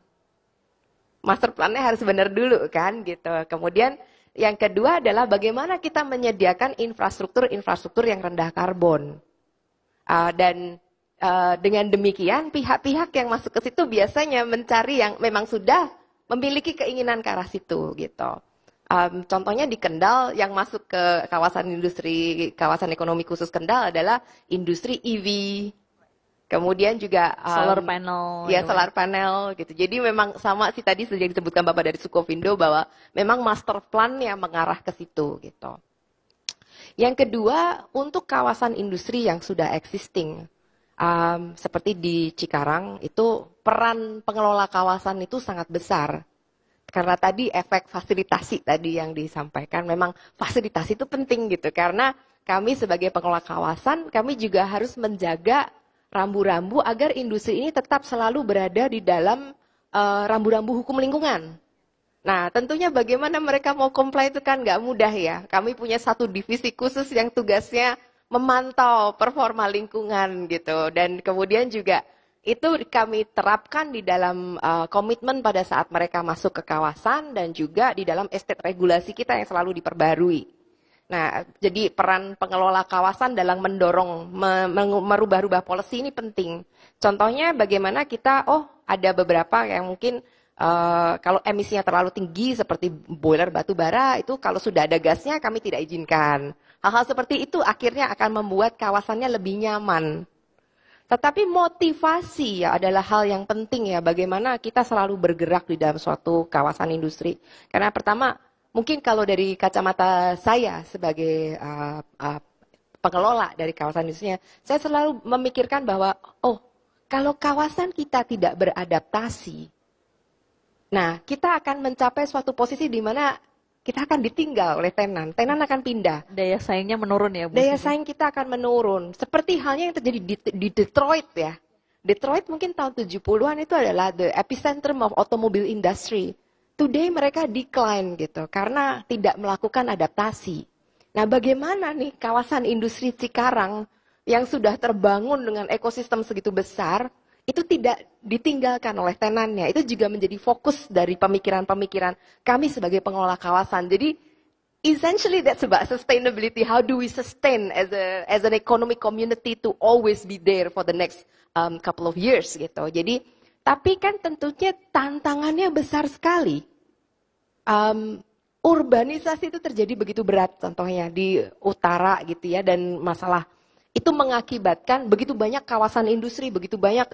E: Master plan-nya harus benar dulu kan gitu. Kemudian yang kedua adalah bagaimana kita menyediakan infrastruktur yang rendah karbon. Dan dengan demikian pihak-pihak yang masuk ke situ biasanya mencari yang memang sudah memiliki keinginan ke arah situ gitu. Contohnya di Kendal yang masuk ke kawasan industri, kawasan ekonomi khusus Kendal adalah industri EV. Kemudian juga
A: solar panel.
E: Ya, solar panel gitu. Jadi memang sama sih tadi sudah disebutkan Bapak dari Sukovindo bahwa memang master plan-nya mengarah ke situ gitu. Yang kedua, untuk kawasan industri yang sudah existing, seperti di Cikarang, itu peran pengelola kawasan itu sangat besar. Karena tadi efek fasilitasi tadi yang disampaikan, memang fasilitasi itu penting gitu. Karena kami sebagai pengelola kawasan, kami juga harus menjaga rambu-rambu agar industri ini tetap selalu berada di dalam rambu-rambu hukum lingkungan. Nah, tentunya bagaimana mereka mau comply itu kan nggak mudah ya. Kami punya satu divisi khusus yang tugasnya memantau performa lingkungan gitu. Dan kemudian juga itu kami terapkan di dalam komitmen pada saat mereka masuk ke kawasan dan juga di dalam estate regulasi kita yang selalu diperbarui. Nah, jadi peran pengelola kawasan dalam mendorong, merubah-rubah policy ini penting. Contohnya bagaimana kita, ada beberapa yang mungkin kalau emisinya terlalu tinggi seperti boiler batu bara, itu kalau sudah ada gasnya kami tidak izinkan. Hal-hal seperti itu akhirnya akan membuat kawasannya lebih nyaman. Tetapi motivasi ya adalah hal yang penting ya, bagaimana kita selalu bergerak di dalam suatu kawasan industri. Karena pertama, mungkin kalau dari kacamata saya sebagai pengelola dari kawasan industrinya, saya selalu memikirkan bahwa, kalau kawasan kita tidak beradaptasi, nah kita akan mencapai suatu posisi di mana kita akan ditinggal oleh tenan akan pindah.
A: Daya saingnya menurun ya Bu?
E: Daya saing kita akan menurun, seperti halnya yang terjadi di Detroit ya. Detroit mungkin tahun 70-an itu adalah the epicentrum of automobile industry. Today mereka decline gitu karena tidak melakukan adaptasi. Nah, bagaimana nih kawasan industri Cikarang yang sudah terbangun dengan ekosistem segitu besar itu tidak ditinggalkan oleh tenannya. Itu juga menjadi fokus dari pemikiran-pemikiran kami sebagai pengelola kawasan. Jadi essentially that's about sustainability. How do we sustain as an economic community to always be there for the next couple of years gitu. Jadi tapi kan tentunya tantangannya besar sekali. Urbanisasi itu terjadi begitu berat contohnya di utara gitu ya, dan masalah itu mengakibatkan begitu banyak kawasan industri, begitu banyak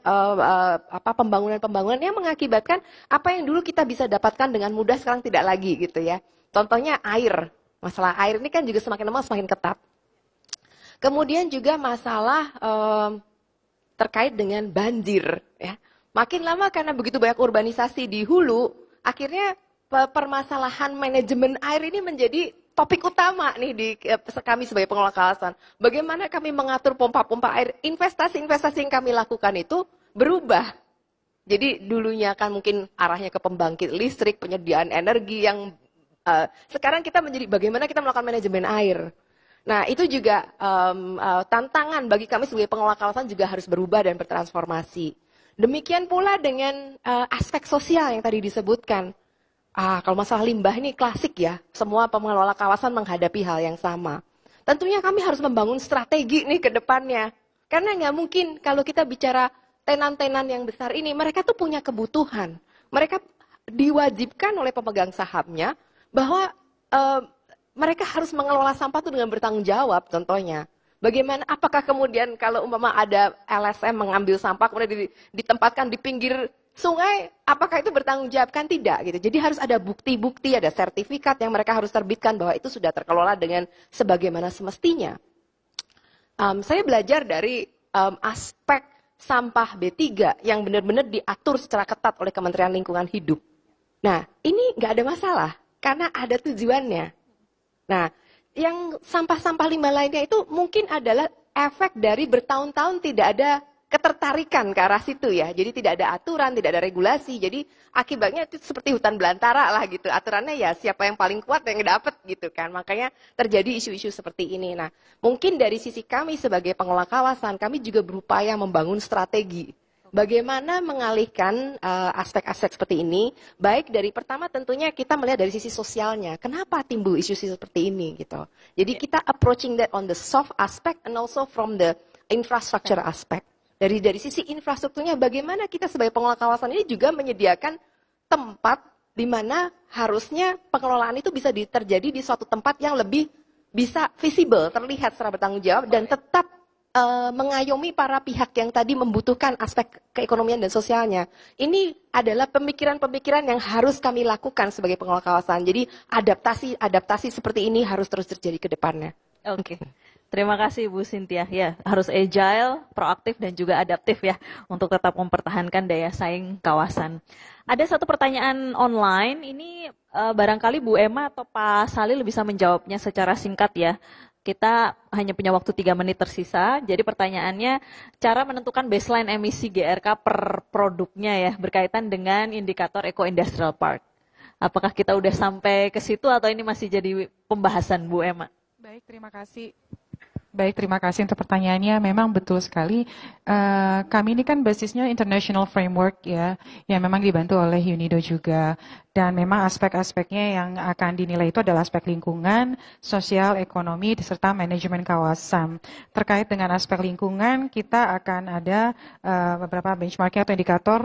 E: pembangunan-pembangunan yang mengakibatkan apa yang dulu kita bisa dapatkan dengan mudah sekarang tidak lagi gitu ya. Contohnya air, masalah air ini kan juga semakin lama semakin ketat. Kemudian juga masalah terkait dengan banjir ya. Makin lama karena begitu banyak urbanisasi di hulu, akhirnya permasalahan manajemen air ini menjadi topik utama nih di kami sebagai pengelola kawasan. Bagaimana kami mengatur pompa-pompa air, investasi-investasi yang kami lakukan itu berubah. Jadi dulunya kan mungkin arahnya ke pembangkit listrik, penyediaan energi yang sekarang kita menjadi bagaimana kita melakukan manajemen air. Nah itu juga tantangan bagi kami sebagai pengelola kawasan juga harus berubah dan bertransformasi. Demikian pula dengan aspek sosial yang tadi disebutkan. Kalau masalah limbah ini klasik ya, semua pengelola kawasan menghadapi hal yang sama. Tentunya kami harus membangun strategi nih ke depannya. Karena nggak mungkin kalau kita bicara tenan-tenan yang besar ini, mereka tuh punya kebutuhan. Mereka diwajibkan oleh pemegang sahamnya bahwa mereka harus mengelola sampah itu dengan bertanggung jawab contohnya. Bagaimana, apakah kemudian kalau umpama ada LSM mengambil sampah kemudian ditempatkan di pinggir sungai, apakah itu bertanggung jawab? Kan tidak gitu. Jadi harus ada bukti-bukti, ada sertifikat yang mereka harus terbitkan bahwa itu sudah terkelola dengan sebagaimana semestinya. Saya belajar dari aspek sampah B3 yang benar-benar diatur secara ketat oleh Kementerian Lingkungan Hidup. Nah, ini nggak ada masalah karena ada tujuannya. Nah, yang sampah-sampah limbah lainnya itu mungkin adalah efek dari bertahun-tahun tidak ada ketertarikan ke arah situ ya. Jadi tidak ada aturan, tidak ada regulasi. Jadi akibatnya itu seperti hutan belantara lah gitu. Aturannya ya siapa yang paling kuat yang dapat gitu kan. Makanya terjadi isu-isu seperti ini. Nah, mungkin dari sisi kami sebagai pengelola kawasan, kami juga berupaya membangun strategi. Bagaimana mengalihkan aspek-aspek seperti ini, baik dari pertama tentunya kita melihat dari sisi sosialnya. Kenapa timbul isu-isu seperti ini gitu. Jadi kita approaching that on the soft aspect and also from the infrastructure aspect. Dari sisi infrastrukturnya, bagaimana kita sebagai pengelola kawasan ini juga menyediakan tempat di mana harusnya pengelolaan itu bisa terjadi di suatu tempat yang lebih bisa visible, terlihat secara bertanggung jawab dan tetap mengayomi para pihak yang tadi membutuhkan aspek keekonomian dan sosialnya. Ini adalah pemikiran-pemikiran yang harus kami lakukan sebagai pengelola kawasan. Jadi adaptasi seperti ini harus terus terjadi ke depannya.
A: Oke. Terima kasih Bu Cynthia. Ya, harus agile, proaktif dan juga adaptif ya untuk tetap mempertahankan daya saing kawasan. Ada satu pertanyaan online, ini barangkali Bu Emma atau Pak Salil bisa menjawabnya secara singkat ya. Kita hanya punya waktu 3 menit tersisa, jadi pertanyaannya cara menentukan baseline emisi GRK per produknya ya berkaitan dengan indikator Eco Industrial Park. Apakah kita udah sampai ke situ atau ini masih jadi pembahasan Bu Emma?
B: Baik, terima kasih. Baik, terima kasih untuk pertanyaannya. Memang betul sekali. Kami ini kan basisnya international framework ya, yang memang dibantu oleh UNIDO juga. Dan memang aspek-aspeknya yang akan dinilai itu adalah aspek lingkungan, sosial, ekonomi, serta manajemen kawasan. Terkait dengan aspek lingkungan, kita akan ada beberapa benchmarknya atau indikator.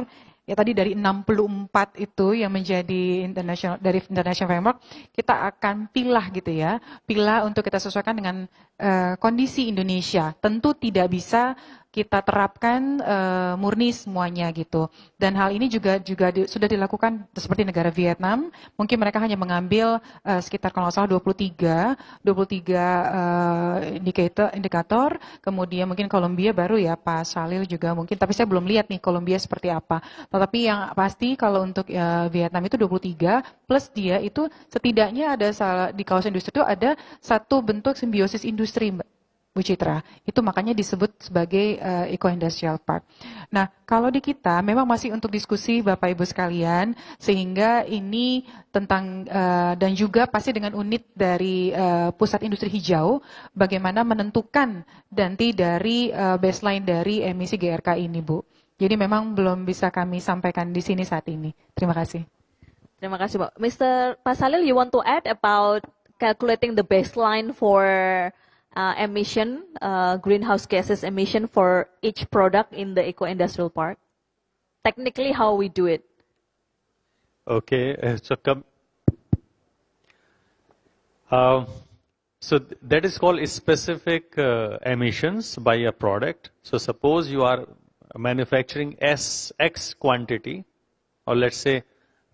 B: Ya tadi dari 64 itu yang menjadi international framework, kita akan pilah gitu ya. Pilah untuk kita sesuaikan dengan kondisi Indonesia. Tentu tidak bisa kita terapkan murni semuanya gitu. Dan hal ini juga sudah dilakukan seperti negara Vietnam. Mungkin mereka hanya mengambil sekitar kalau nggak salah 23 indikator. Kemudian mungkin Kolombia baru ya Pak Salil juga mungkin. Tapi saya belum lihat nih Kolombia seperti apa. Tetapi yang pasti kalau untuk Vietnam itu 23 plus dia itu setidaknya ada di kawasan industri itu ada satu bentuk simbiosis industri Mbak Bu Citra, itu makanya disebut sebagai Eco-Industrial Park. Nah, kalau di kita memang masih untuk diskusi Bapak Ibu sekalian, sehingga ini tentang, dan juga pasti dengan unit dari Pusat Industri Hijau, bagaimana menentukan nanti dari baseline dari emisi GRK ini Bu. Jadi memang belum bisa kami sampaikan di sini saat ini. Terima kasih.
A: Terima kasih, Pak. Mr. Pasalil, you want to add about calculating the baseline for emission, greenhouse gases emission for each product in the eco-industrial park? Technically, how we do it?
D: Okay, so that is called specific emissions by a product. So suppose you are manufacturing X quantity, or let's say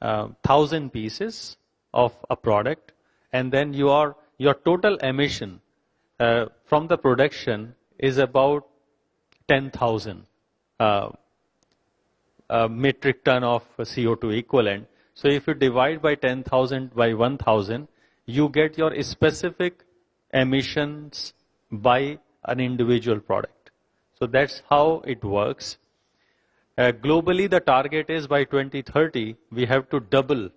D: 1,000 pieces of a product, and then your total emission from the production is about 10,000 metric ton of CO2 equivalent. So if you divide by 10,000 by 1,000, you get your specific emissions by an individual product. So that's how it works. Globally, the target is by 2030, we have to double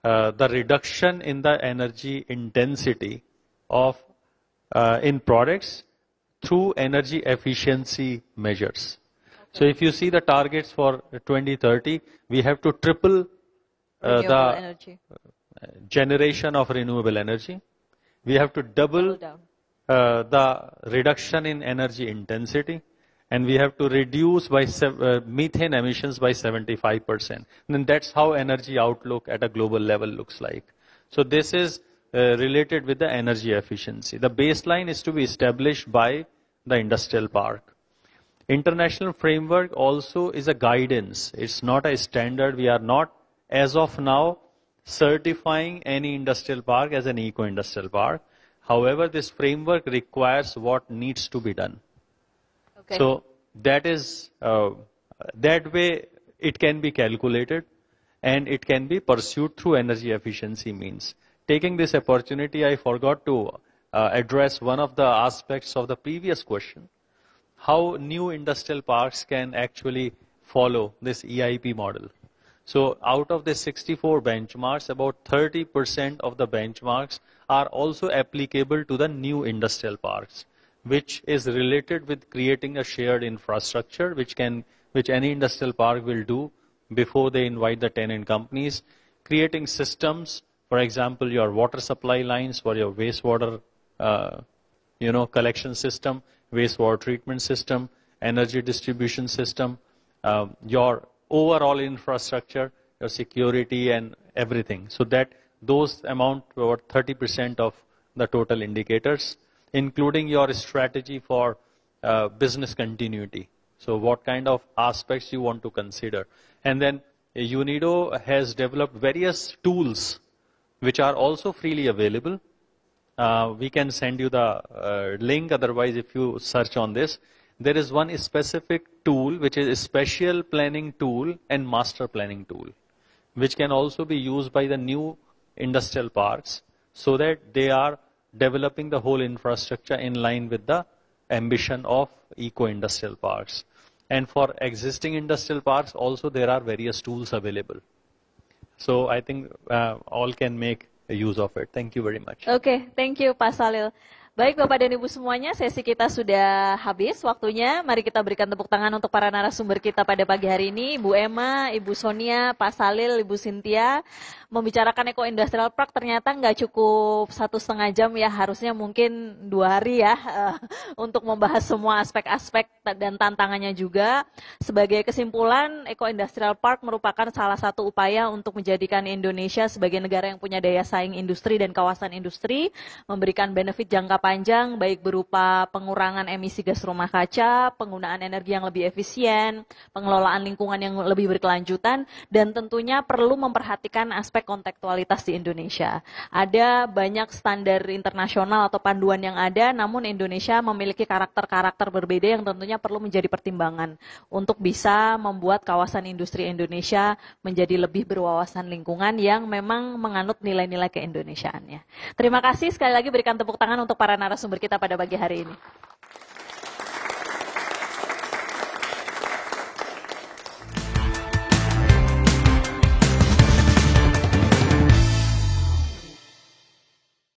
D: the reduction in the energy intensity of in products through energy efficiency measures. So if you see the targets for 2030, we have to triple the generation of renewable energy. We have to double the reduction in energy intensity, and we have to reduce by methane emissions by 75%. And that's how energy outlook at a global level looks like. So this is related with the energy efficiency. The baseline is to be established by the industrial park. International framework also is a guidance. It's not a standard. We are not, as of now, certifying any industrial park as an eco-industrial park. However, this framework requires what needs to be done. Okay. So that is, that way it can be calculated and it can be pursued through energy efficiency means. Taking this opportunity, I forgot to address one of the aspects of the previous question, how new industrial parks can actually follow this EIP model. So out of the 64 benchmarks, about 30% of the benchmarks are also applicable to the new industrial parks, which is related with creating a shared infrastructure, which any industrial park will do before they invite the tenant companies, creating systems, for example, your water supply lines for your wastewater, collection system, wastewater treatment system, energy distribution system, your overall infrastructure, your security and everything. So that those amount to about 30% of the total indicators, including your strategy for business continuity. So what kind of aspects you want to consider. And then UNIDO has developed various tools which are also freely available. We can send you the link, otherwise if you search on this. There is one specific tool which is a spatial planning tool and master planning tool, which can also be used by the new industrial parks so that they are developing the whole infrastructure in line with the ambition of eco-industrial parks. And for existing industrial parks also there are various tools available. So I think all can make use of it. Thank you very much.
A: Okay, thank you Pak Salil. Baik Bapak dan Ibu semuanya, sesi kita sudah habis waktunya. Mari kita berikan tepuk tangan untuk para narasumber kita pada pagi hari ini. Ibu Emma, Ibu Sonia, Pak Salil, Ibu Cynthia. Membicarakan Eco-Industrial Park ternyata nggak cukup 1,5 jam ya, harusnya mungkin 2 hari ya untuk membahas semua aspek-aspek dan tantangannya juga. Sebagai kesimpulan, Eco-Industrial Park merupakan salah satu upaya untuk menjadikan Indonesia sebagai negara yang punya daya saing industri dan kawasan industri, memberikan benefit jangka panjang baik berupa pengurangan emisi gas rumah kaca, penggunaan energi yang lebih efisien, pengelolaan lingkungan yang lebih berkelanjutan, dan tentunya perlu memperhatikan aspek kontekstualitas di Indonesia. Ada banyak standar internasional atau panduan yang ada, namun Indonesia memiliki karakter-karakter berbeda yang tentunya perlu menjadi pertimbangan untuk bisa membuat kawasan industri Indonesia menjadi lebih berwawasan lingkungan yang memang menganut nilai-nilai keindonesiaannya. Terima kasih sekali lagi, berikan tepuk tangan untuk para narasumber kita pada pagi hari ini.